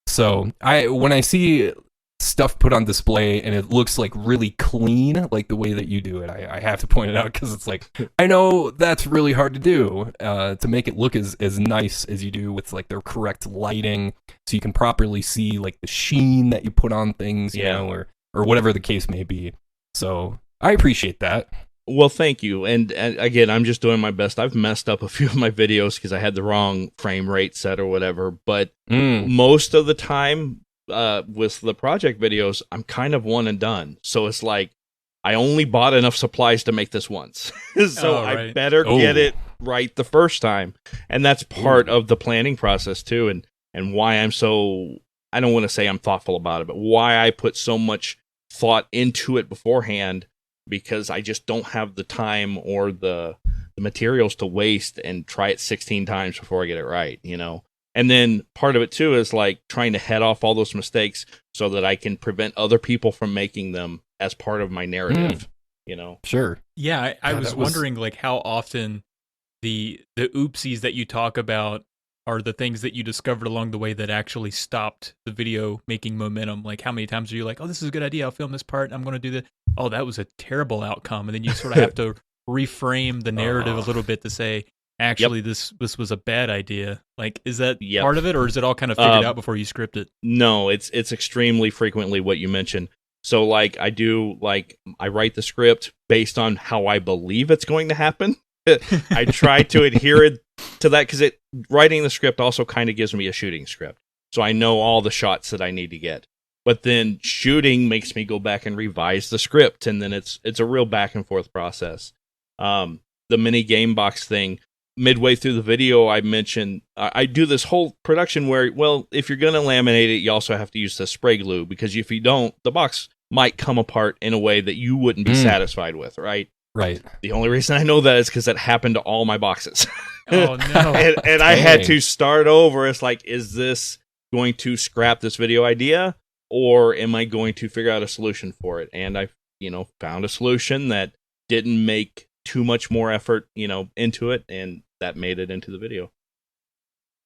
So when I see stuff put on display and it looks like really clean, like the way that you do it, I have to point it out because it's like I know that's really hard to do, to make it look as nice as you do with like the correct lighting, so you can properly see like the sheen that you put on things, or whatever the case may be. So I appreciate that. Well, thank you. And again, I'm just doing my best. I've messed up a few of my videos because I had the wrong frame rate set or whatever. But most of the time with the project videos, I'm kind of one and done. So it's like I only bought enough supplies to make this once. So I better get it right the first time. And that's part of the planning process too. And why I'm so, I don't want to say I'm thoughtful about it, but why I put so much thought into it beforehand, because I just don't have the time or the materials to waste and try it 16 times before I get it right, And then part of it too is like trying to head off all those mistakes so that I can prevent other people from making them as part of my narrative, Sure. Yeah, I was wondering like how often the oopsies that you talk about are the things that you discovered along the way that actually stopped the video making momentum. Like how many times are you like, oh, this is a good idea, I'll film this part, I'm going to do this. Oh, that was a terrible outcome. And then you sort of have to reframe the narrative a little bit to say, actually, this was a bad idea. Like, is that part of it, or is it all kind of figured out before you script it? No, it's extremely frequently what you mentioned. So, like, I write the script based on how I believe it's going to happen. I try to adhere to that because writing the script also kind of gives me a shooting script. So I know all the shots that I need to get. But then shooting makes me go back and revise the script, and then it's a real back and forth process. The mini game box thing, midway through the video, I mentioned I do this whole production where, well, if you're going to laminate it, you also have to use the spray glue, because if you don't, the box might come apart in a way that you wouldn't be satisfied with, right? Right. The only reason I know that is because that happened to all my boxes. Oh, no. and I had to start over. It's like, is this going to scrap this video idea, or am I going to figure out a solution for it? And I, found a solution that didn't make too much more effort, into it, and that made it into the video.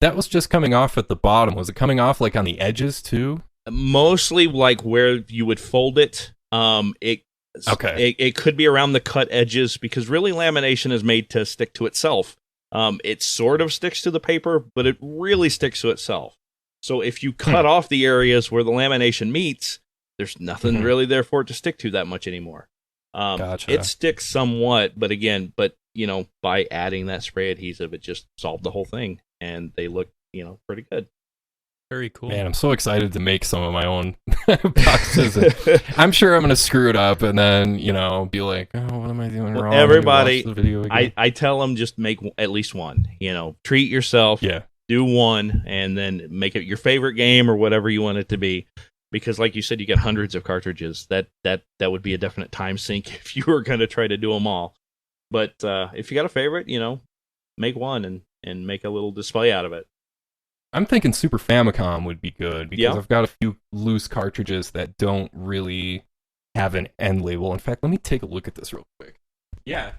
That was just coming off at the bottom. Was it coming off like on the edges too? Mostly like where you would fold it. It could be around the cut edges, because really lamination is made to stick to itself. It sort of sticks to the paper, but it really sticks to itself. So if you cut off the areas where the lamination meets, there's nothing really there for it to stick to that much anymore. Gotcha. It sticks somewhat, but by adding that spray adhesive, it just solved the whole thing, and they look, pretty good. Very cool. Man, I'm so excited to make some of my own boxes. I'm sure I'm going to screw it up and then, be like, oh, what am I doing wrong? Everybody, the video again. I tell them just make at least one. Treat yourself. Yeah. Do one and then make it your favorite game or whatever you want it to be. Because like you said, you get hundreds of cartridges. That would be a definite time sink if you were going to try to do them all. But if you got a favorite, make one and make a little display out of it. I'm thinking Super Famicom would be good because I've got a few loose cartridges that don't really have an end label. In fact, let me take a look at this real quick. Yeah.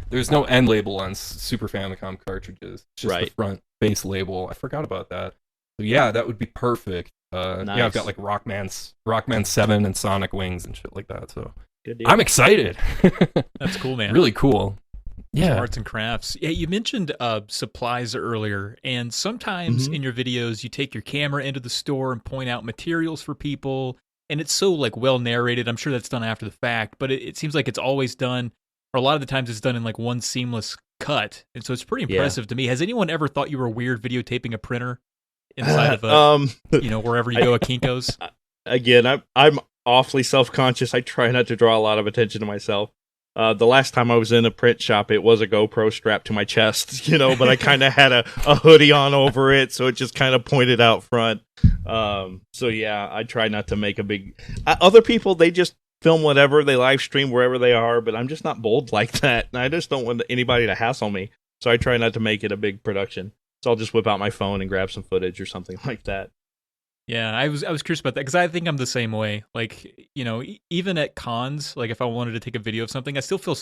There's no end label on Super Famicom cartridges. It's just the front base label. I forgot about that. So yeah, that would be perfect. Nice. Yeah, I've got like Rockman 7 and Sonic Wings and shit like that. So good deal. I'm excited. That's cool, man. Really cool. Yeah. Arts and crafts. Yeah, you mentioned supplies earlier, and sometimes in your videos you take your camera into the store and point out materials for people, and it's so like well narrated. I'm sure that's done after the fact, but it seems like it's always done, or a lot of the times it's done in like one seamless cut, and so it's pretty impressive to me. Has anyone ever thought you were weird videotaping a printer inside of a, wherever you go at Kinko's? Again, I'm awfully self-conscious. I try not to draw a lot of attention to myself. The last time I was in a print shop, it was a GoPro strapped to my chest, but I kind of had a hoodie on over it, so it just kind of pointed out front. So yeah, I try not to make a big... other people, they just film whatever, they live stream wherever they are, but I'm just not bold like that, and I just don't want anybody to hassle me, so I try not to make it a big production. So I'll just whip out my phone and grab some footage or something like that. Yeah, I was curious about that because I think I'm the same way. Like, even at cons, like if I wanted to take a video of something, I still feel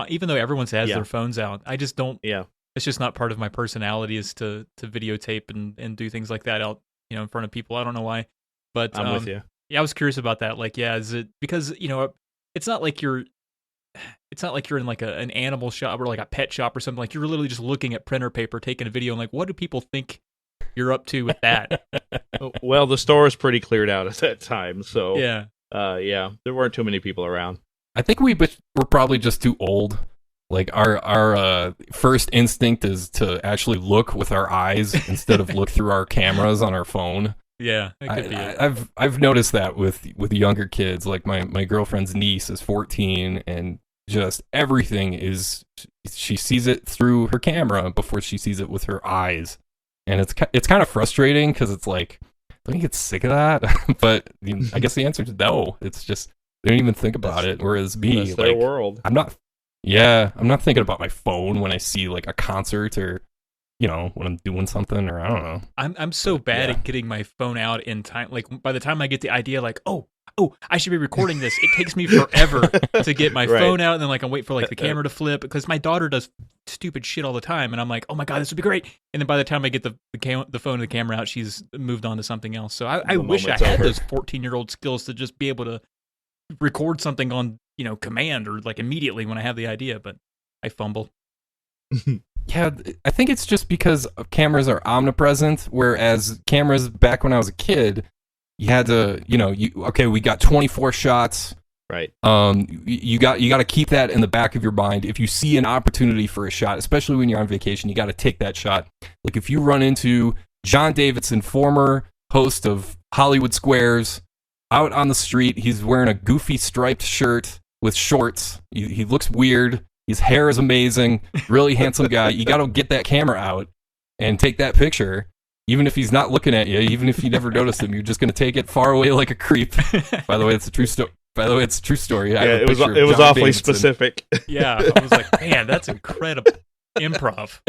even though everyone has their phones out. I just don't. Yeah, it's just not part of my personality is to videotape and do things like that out, in front of people. I don't know why, but I'm with you. Yeah, I was curious about that. Like, yeah, is it because it's not like you're in like an animal shop or like a pet shop or something. Like you're literally just looking at printer paper, taking a video, and like, what do people think you're up to with that? Well, the store is pretty cleared out at that time, so yeah, there weren't too many people around. I think we're probably just too old. Like our first instinct is to actually look with our eyes instead of look through our cameras on our phone. Yeah, it could be it. I've noticed that with younger kids. Like my girlfriend's niece is 14, and just everything is she sees it through her camera before she sees it with her eyes. And it's kind of frustrating because it's like, don't you get sick of that? But I guess the answer is no. It's just they don't even think about it. Whereas me, that's their world. I'm not thinking about my phone when I see like a concert or when I'm doing something or I don't know. I'm so bad at getting my phone out in time. Like by the time I get the idea, like oh, I should be recording this. It takes me forever to get my phone out, and then like I'm waiting for like the camera to flip because my daughter does stupid shit all the time, and I'm like, oh my god, this would be great. And then by the time I get the phone and the camera out, she's moved on to something else. So I wish I had those 14-year-old skills to just be able to record something on command or like immediately when I have the idea, but I fumble. Yeah, I think it's just because cameras are omnipresent, whereas cameras back when I was a kid, you had to, we got 24 shots. Right. You got to keep that in the back of your mind. If you see an opportunity for a shot, especially when you're on vacation, you got to take that shot. Like if you run into John Davidson, former host of Hollywood Squares, out on the street, he's wearing a goofy striped shirt with shorts. He looks weird. His hair is amazing. Really handsome guy. You got to get that camera out and take that picture. Even if he's not looking at you, even if you never noticed him, you're just going to take it far away like a creep. By the way, it's a true story. Yeah, it was awfully Davidson. Specific. Yeah, I was like, man, that's incredible improv.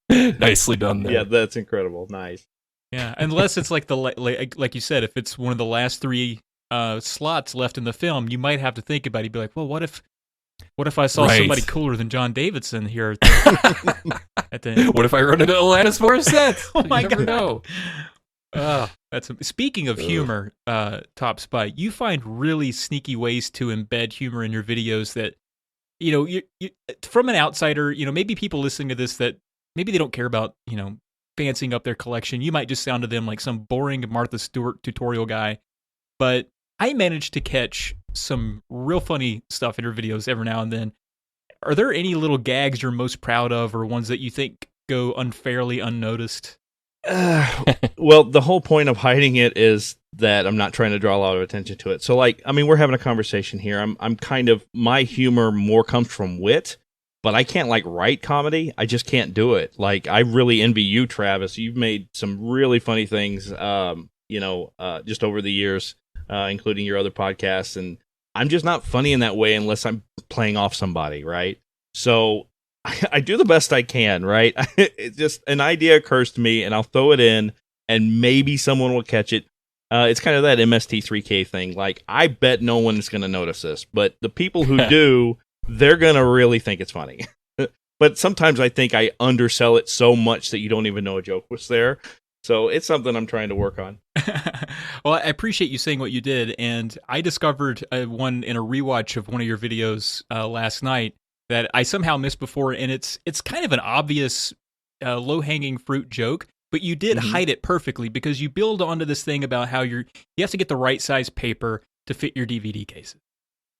Nicely done there. Yeah, that's incredible. Nice. Yeah, unless it's like like you said, if it's one of the last 3 slots left in the film, you might have to think about it. You'd be like, well, what if I saw somebody cooler than John Davidson here? What if I run into Alanis Morissette? Oh my god! No. Speaking of humor, TopSpot, you find really sneaky ways to embed humor in your videos that, you from an outsider, maybe people listening to this that maybe they don't care about, fancying up their collection. You might just sound to them like some boring Martha Stewart tutorial guy, but I managed to catch some real funny stuff in your videos every now and then. Are there any little gags you're most proud of or ones that you think go unfairly unnoticed? Well, the whole point of hiding it is that I'm not trying to draw a lot of attention to it. So, like, I mean, we're having a conversation here. I'm kind of, my humor more comes from wit, but I can't like write comedy. I just can't do it. Like, I really envy you, Travis. You've made some really funny things, just over the years, including your other podcasts. And I'm just not funny in that way unless I'm playing off somebody, right? So I do the best I can, right? It's just an idea occurs to me, and I'll throw it in, and maybe someone will catch it. It's kind of that MST3K thing. Like, I bet no one is going to notice this, but the people who do, they're going to really think it's funny. But sometimes I think I undersell it so much that you don't even know a joke was there. So it's something I'm trying to work on. Well, I appreciate you saying what you did, and I discovered one in a rewatch of one of your videos last night that I somehow missed before, and it's kind of an obvious low-hanging fruit joke, but you did hide it perfectly because you build onto this thing about how you have to get the right size paper to fit your DVD cases.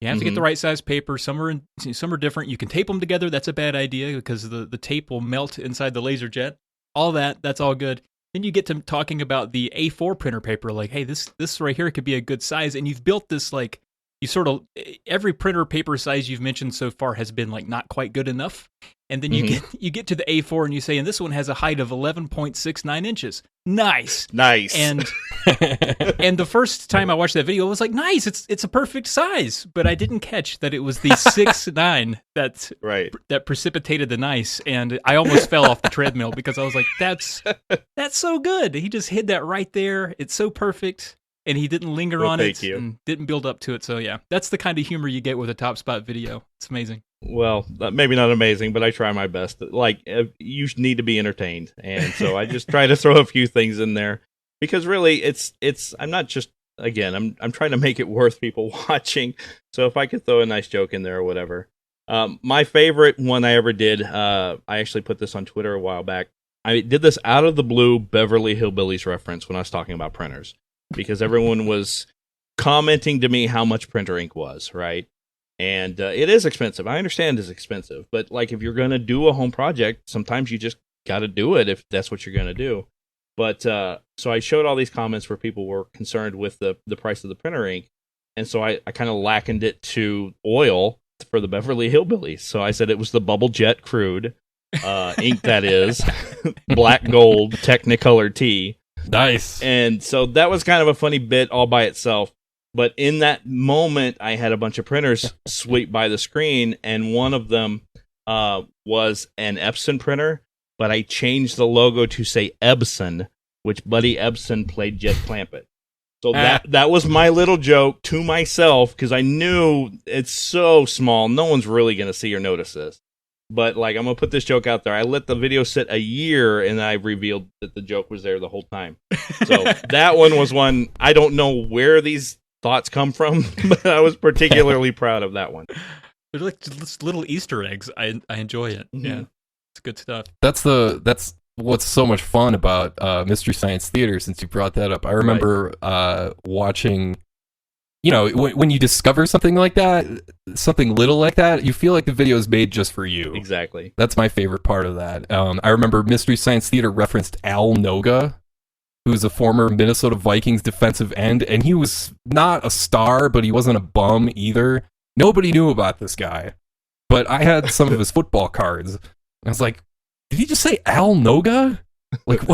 You have to get the right size paper. Some are different. You can tape them together. That's a bad idea because the tape will melt inside the laser jet. All that's all good. Then you get to talking about the A4 printer paper, like, hey, this right here could be a good size, and you've built this like. You sort of, every printer paper size you've mentioned so far has been like not quite good enough. And then you get to the A4 and you say, and this one has a height of 11.69 inches. Nice. And and the first time I watched that video, I was like, nice, it's a perfect size. But I didn't catch that it was the 6.9 that precipitated the nice. And I almost fell off the treadmill because I was like, that's so good. He just hid that right there. It's so perfect. And he didn't linger on it and didn't build up to it. So, yeah, that's the kind of humor you get with a TopSpot video. It's amazing. Well, maybe not amazing, but I try my best. Like, you need to be entertained. And so I just try to throw a few things in there because really I'm not just, again, I'm trying to make it worth people watching. So if I could throw a nice joke in there or whatever. My favorite one I ever did, I actually put this on Twitter a while back. I did this out of the blue Beverly Hillbillies reference when I was talking about printers. Because everyone was commenting to me how much printer ink was, right? And it is expensive. I understand it's expensive. But, like, if you're going to do a home project, sometimes you just got to do it if that's what you're going to do. But so I showed all these comments where people were concerned with the price of the printer ink. And so I kind of likened it to oil for the Beverly Hillbillies. So I said it was the Bubble Jet Crude ink, that is, black gold Technicolor T. Nice. And so that was kind of a funny bit all by itself. But in that moment, I had a bunch of printers sweep by the screen, and one of them was an Epson printer, but I changed the logo to say Ebson, which Buddy Ebson played Jed Clampett. So that was my little joke to myself, because I knew it's so small, no one's really going to see or notice this. But, like, I'm going to put this joke out there. I let the video sit a year, and I revealed that the joke was there the whole time. So that one was one, I don't know where these thoughts come from, but I was particularly proud of that one. They're like just little Easter eggs. I enjoy it. Yeah, it's good stuff. That's what's so much fun about Mystery Science Theater, since you brought that up. I remember watching... You know, when you discover something like that, something little like that, you feel like the video is made just for you. Exactly. That's my favorite part of that. I remember Mystery Science Theater referenced Al Noga, who's a former Minnesota Vikings defensive end, and he was not a star, but he wasn't a bum either. Nobody knew about this guy, but I had some of his football cards. I was like, did he just say Al Noga? Like,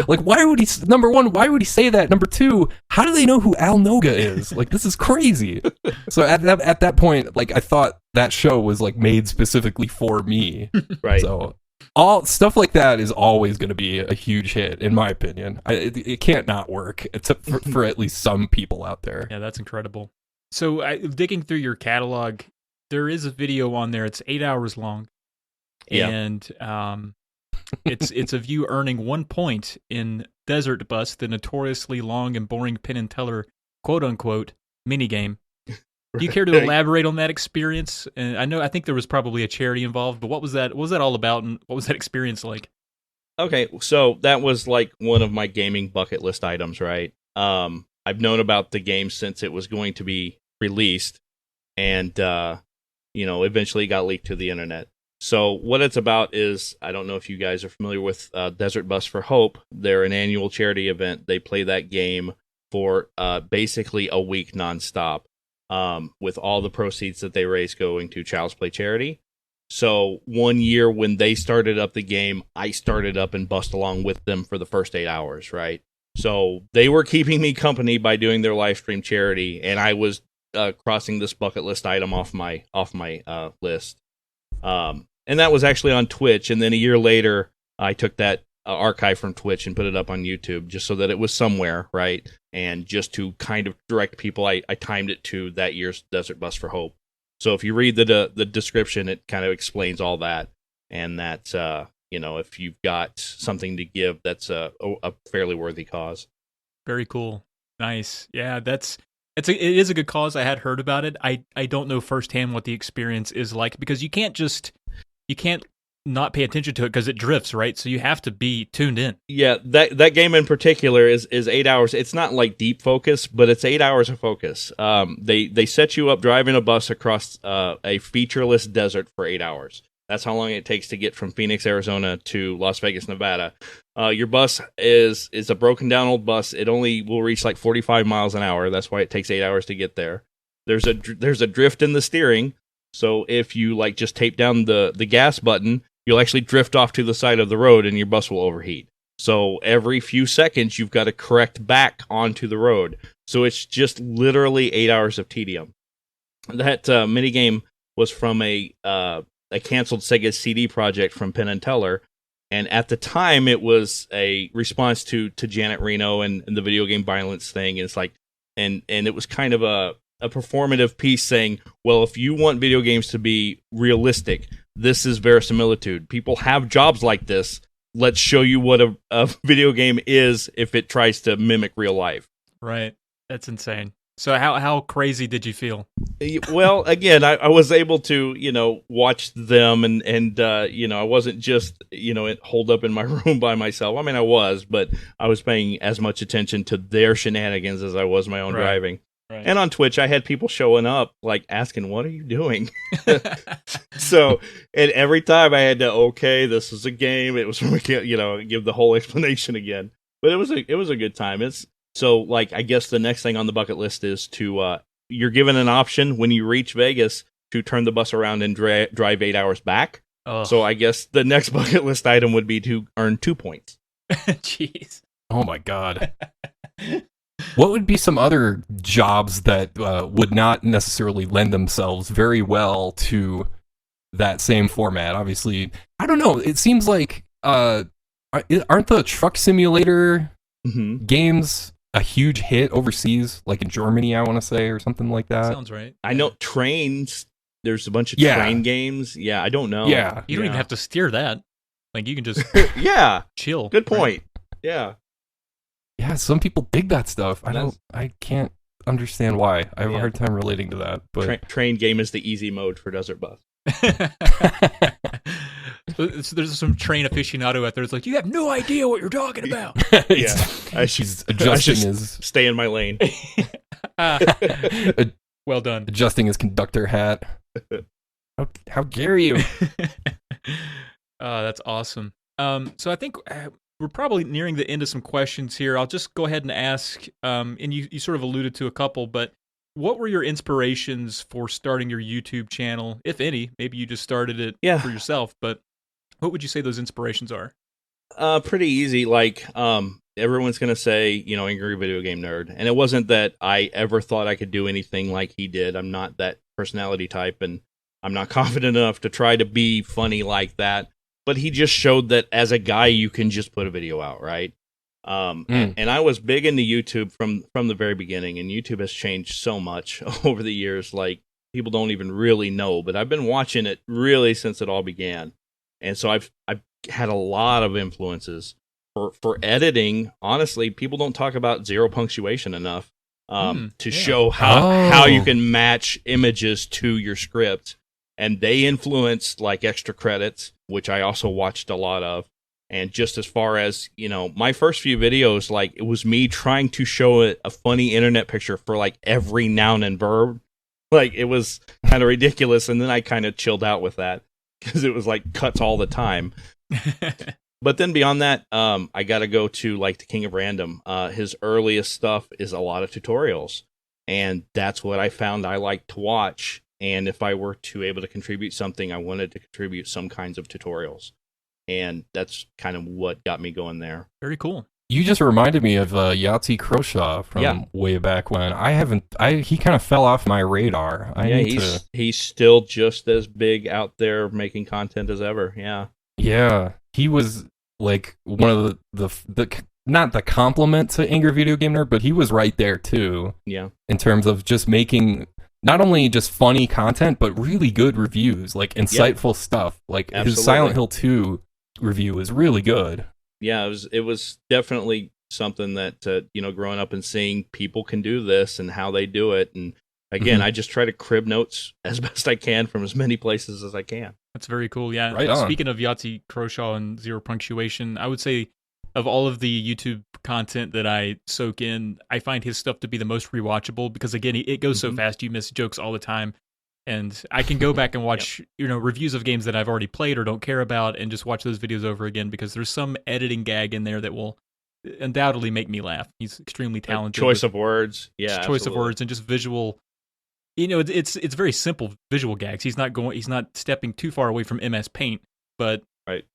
like, why would he? Number one, why would he say that? Number two, how do they know who Al Noga is? Like, this is crazy. So at that point, like, I thought that show was like made specifically for me. Right. So all stuff like that is always going to be a huge hit, in my opinion. It can't not work, except for at least some people out there. Yeah, that's incredible. So digging through your catalog, there is a video on there. It's 8 hours long, and it's of you earning 1 point in Desert Bus, the notoriously long and boring Penn and Teller quote-unquote minigame. Do you care to elaborate on that experience? And I think there was probably a charity involved, but what was that all about, and what was that experience like? Okay, so that was like one of my gaming bucket list items, right? I've known about the game since it was going to be released, and eventually got leaked to the internet. So what it's about is, I don't know if you guys are familiar with Desert Bus for Hope. They're an annual charity event. They play that game for basically a week nonstop, with all the proceeds that they raise going to Child's Play charity. So one year when they started up the game, I started up and bussed along with them for the first 8 hours, right? So they were keeping me company by doing their live stream charity, and I was crossing this bucket list item off my list. And that was actually on Twitch. And then a year later, I took that archive from Twitch and put it up on YouTube just so that it was somewhere, right? And just to kind of direct people, I timed it to that year's Desert Bus for Hope. So if you read the description, it kind of explains all that. And that, if you've got something to give, that's a fairly worthy cause. Very cool. Nice. Yeah, it is a good cause. I had heard about it. I don't know firsthand what the experience is like, because you can't not pay attention to it because it drifts, right? So you have to be tuned in. Yeah, that game in particular is 8 hours. It's not like deep focus, but it's 8 hours of focus. They set you up driving a bus across a featureless desert for 8 hours. That's how long it takes to get from Phoenix, Arizona to Las Vegas, Nevada. Your bus is a broken down old bus. It only will reach like 45 miles an hour. That's why it takes 8 hours to get there. There's a drift in the steering. So if you like just tape down the gas button, you'll actually drift off to the side of the road and your bus will overheat. So every few seconds, you've got to correct back onto the road. So it's just literally 8 hours of tedium. That minigame was from a canceled Sega CD project from Penn and Teller. And at the time, it was a response to Janet Reno and the video game violence thing. And it's like, and it was kind of a performative piece saying, well, if you want video games to be realistic, this is verisimilitude. People have jobs like this. Let's show you what a video game is if it tries to mimic real life. Right. That's insane. So how crazy did you feel? Well, again, I was able to, watch them and I wasn't just, holed up in my room by myself. I mean, I was, but I was paying as much attention to their shenanigans as I was my own driving. Right. And on Twitch, I had people showing up, like, asking, what are you doing? So, and every time I had to, okay, this is a game. It was, give the whole explanation again. But it was a good time. So, like, I guess the next thing on the bucket list is to, you're given an option when you reach Vegas to turn the bus around and drive 8 hours back. Oh. So I guess the next bucket list item would be to earn 2 points. Jeez. Oh, my God. What would be some other jobs that would not necessarily lend themselves very well to that same format? Obviously, I don't know. It seems like aren't the truck simulator games a huge hit overseas, like in Germany, I want to say, or something like that? Sounds right. I know trains. There's a bunch of train games. Yeah, I don't know. Yeah, you don't even have to steer that. Like, you can just chill. Good point. Right? Yeah. Yeah, some people dig that stuff. I can't understand why. I have a hard time relating to that. But train game is the easy mode for Desert Bus. So there's some train aficionado out there. It's like, you have no idea what you're talking about. She's adjusting his stay in my lane. Well done. Adjusting his conductor hat. How dare you? That's awesome. So I think we're probably nearing the end of some questions here. I'll just go ahead and ask, and you sort of alluded to a couple, but what were your inspirations for starting your YouTube channel, if any? Maybe you just started it for yourself, but what would you say those inspirations are? Pretty easy. Like, everyone's going to say, angry video game nerd. And it wasn't that I ever thought I could do anything like he did. I'm not that personality type, and I'm not confident enough to try to be funny like that. But he just showed that as a guy, you can just put a video out, right? And I was big into YouTube from the very beginning, and YouTube has changed so much over the years. Like, people don't even really know, but I've been watching it really since it all began. And so I've had a lot of influences for editing. Honestly, people don't talk about zero punctuation enough to show how you can match images to your script. And they influenced like extra credits, which I also watched a lot of. And just as far as, my first few videos, like, it was me trying to show a funny internet picture for like every noun and verb. Like, it was kind of ridiculous. And then I kind of chilled out with that. because it was like cuts all the time. But then beyond that, I got to go to like the King of Random. His earliest stuff is a lot of tutorials, and that's what I found I like to watch. And if I were to able to contribute something, I wanted to contribute some kinds of tutorials, and that's kind of what got me going there. Very cool. You just reminded me of Yahtzee Croshaw from way back when. He kind of fell off my radar. He's still just as big out there making content as ever. Yeah, he was like one of the not the compliment to Angry Video Game Nerd, but he was right there too. Yeah, in terms of just making not only just funny content, but really good reviews, like insightful stuff. Like his Silent Hill 2 review was really good. Yeah, it was definitely something that growing up and seeing people can do this and how they do it, and again, I just try to crib notes as best I can from as many places as I can. That's very cool. Yeah. Right on. Speaking of Yahtzee Croshaw and Zero Punctuation, I would say of all of the YouTube content that I soak in, I find his stuff to be the most rewatchable because again, it goes so fast. You miss jokes all the time. And I can go back and watch, reviews of games that I've already played or don't care about and just watch those videos over again because there's some editing gag in there that will undoubtedly make me laugh. He's extremely talented. Choice of words. Yeah. Choice of words and just visual. It's very simple visual gags. He's not stepping too far away from MS Paint, but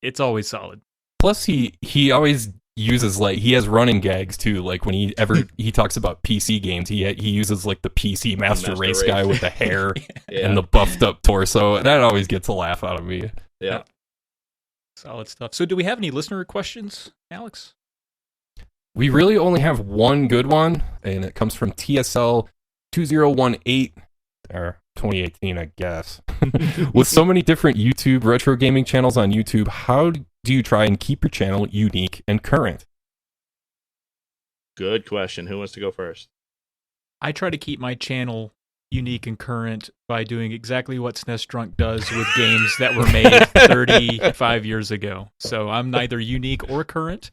it's always solid. Plus he always uses he has running gags too. Like when he talks about PC games, he uses like the PC Master Race guy with the hair and the buffed up torso. That always gets a laugh out of me. Yeah. Solid stuff. So do we have any listener questions, Alex? We really only have one good one, and it comes from TSL 2018 or 2018, I guess. With so many different YouTube retro gaming channels on YouTube, how do you try and keep your channel unique and current? Good question. Who wants to go first? I try to keep my channel unique and current by doing exactly what SNES Drunk does with games that were made 35 years ago. So I'm neither unique or current.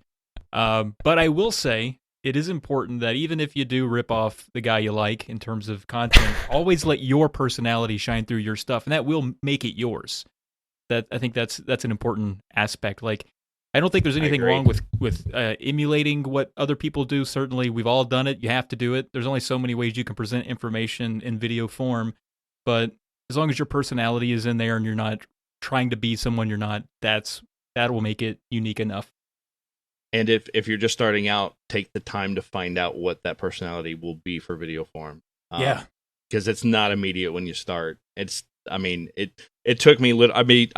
But I will say it is important that even if you do rip off the guy you like in terms of content, always let your personality shine through your stuff, and that will make it yours. I think that's an important aspect. Like, I don't think there's anything wrong with emulating what other people do. Certainly, we've all done it. You have to do it. There's only so many ways you can present information in video form, but as long as your personality is in there and you're not trying to be someone you're not, that will make it unique enough. And if you're just starting out, take the time to find out what that personality will be for video form. Because it's not immediate when you start. It took me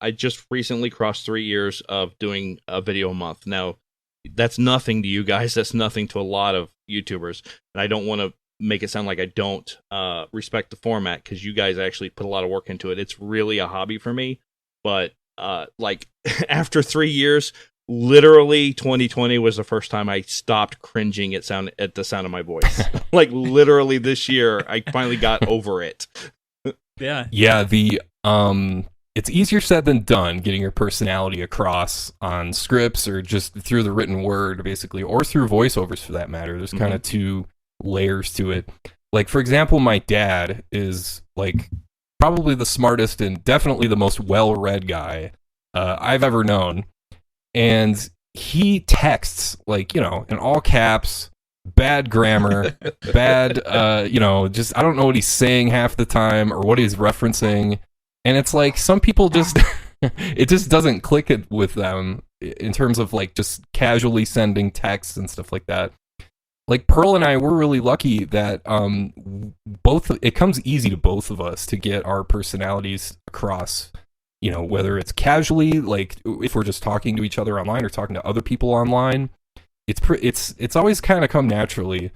I just recently crossed 3 years of doing a video a month. Now, that's nothing to you guys. That's nothing to a lot of YouTubers. And I don't want to make it sound like I don't respect the format because you guys actually put a lot of work into it. It's really a hobby for me. But after 3 years, literally 2020 was the first time I stopped cringing at the sound of my voice. Like literally this year, I finally got over it. Yeah. Yeah, it's easier said than done getting your personality across on scripts or just through the written word, basically, or through voiceovers for that matter. There's kind of two layers to it. Like, for example, my dad is like probably the smartest and definitely the most well-read guy I've ever known. And he texts, in all caps, bad grammar, bad, just, I don't know what he's saying half the time or what he's referencing. And it's like some people just, it just doesn't click it with them in terms of just casually sending texts and stuff like that. Like Pearl and I, we're really lucky that it comes easy to both of us to get our personalities across. Whether it's casually, like if we're just talking to each other online or talking to other people online, it's always kind of come naturally,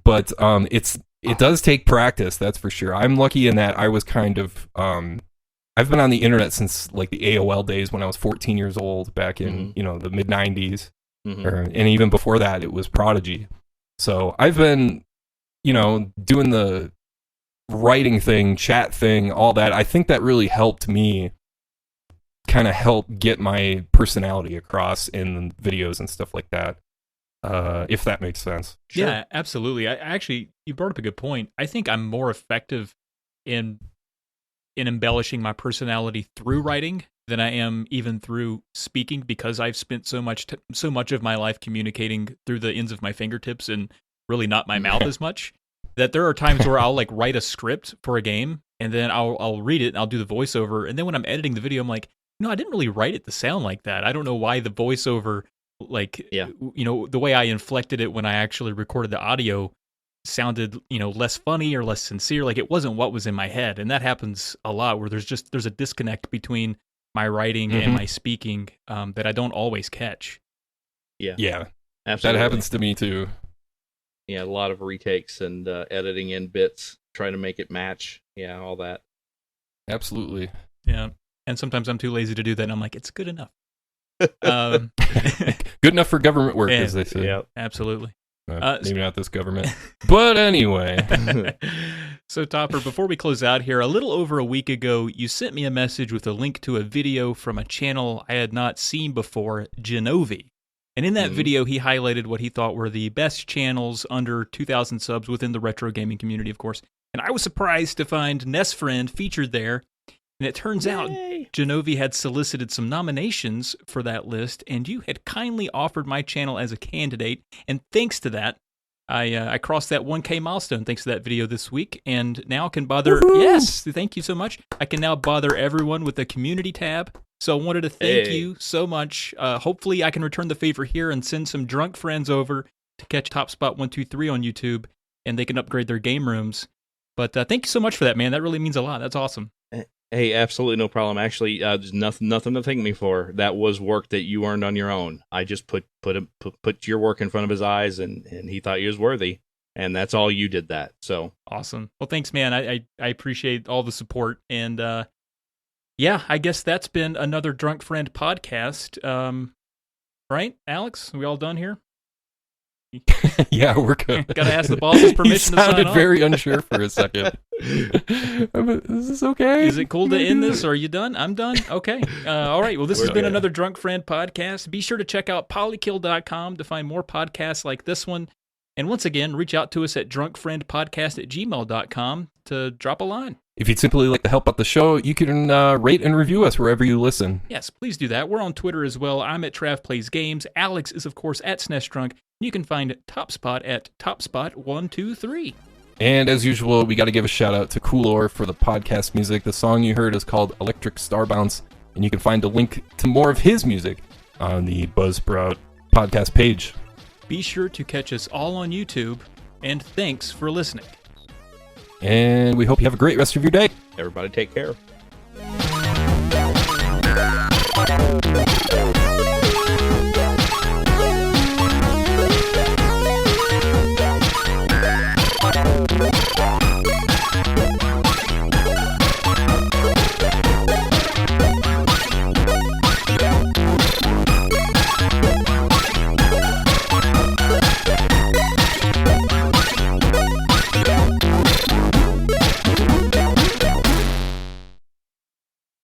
but it does take practice, that's for sure. I'm lucky in that I was kind of I've been on the internet since the AOL days when I was 14 years old back in the mid 90s, and even before that it was Prodigy. So I've been doing the writing thing, chat thing, all that. I think that really helped me kind of help get my personality across in videos and stuff like that, if that makes sense. Sure. Yeah, absolutely. I actually, you brought up a good point. I think I'm more effective in in embellishing my personality through writing than I am even through speaking, because I've spent so much of my life communicating through the ends of my fingertips and really not my mouth as much, that there are times where I'll like write a script for a game and then I'll read it and I'll do the voiceover, and then when I'm editing the video I'm like, no, I didn't really write it to sound like that. I don't know why the voiceover, like, the way I inflected it when I actually recorded the audio sounded, less funny or less sincere. Like, it wasn't what was in my head. And that happens a lot, where there's a disconnect between my writing and my speaking that I don't always catch. Yeah. Absolutely. That happens to me too. Yeah, a lot of retakes and editing in bits, trying to make it match. Yeah, all that. Absolutely. Yeah. And sometimes I'm too lazy to do that, and I'm like, it's good enough. Good enough for government work, as they say. Yeah, absolutely. Maybe not this government. But anyway. So, Topper, before we close out here, a little over a week ago, you sent me a message with a link to a video from a channel I had not seen before, Genovi. And in that video, he highlighted what he thought were the best channels under 2,000 subs within the retro gaming community, of course. And I was surprised to find NestFriend featured there. And it turns out Genovi had solicited some nominations for that list, and you had kindly offered my channel as a candidate. And thanks to that, I crossed that 1K milestone thanks to that video this week, and now can bother... Woo-hoo! Yes, thank you so much. I can now bother everyone with the community tab. So I wanted to thank you so much. Hopefully I can return the favor here and send some drunk friends over to catch TopSpot123 on YouTube, and they can upgrade their game rooms. But thank you so much for that, man. That really means a lot. That's awesome. Hey, absolutely no problem. Actually, there's nothing to thank me for. That was work that you earned on your own. I just put your work in front of his eyes, and he thought you was worthy, and that's all you did that. So awesome. Well, thanks, man. I appreciate all the support, and yeah, I guess that's been another Drunk Friend podcast. Right, Alex? Are we all done here? Yeah, we're good. Gotta ask the boss's permission to sign off. He sounded very unsure for a second. Is this okay? Is it cool to end this? Are you done? I'm done? Okay. All right. Well, this has been another Drunk Friend podcast. Be sure to check out polykill.com to find more podcasts like this one. And once again, reach out to us at drunkfriendpodcast@gmail.com to drop a line. If you'd simply like to help out the show, you can rate and review us wherever you listen. Yes, please do that. We're on Twitter as well. I'm at Trav Plays Games. Alex is, of course, at SNESDrunk. You can find TopSpot at TopSpot123. And as usual, we got to give a shout out to Coolor for the podcast music. The song you heard is called Electric Star Bounce, and you can find a link to more of his music on the Buzzsprout podcast page. Be sure to catch us all on YouTube, and thanks for listening. And we hope you have a great rest of your day. Everybody take care.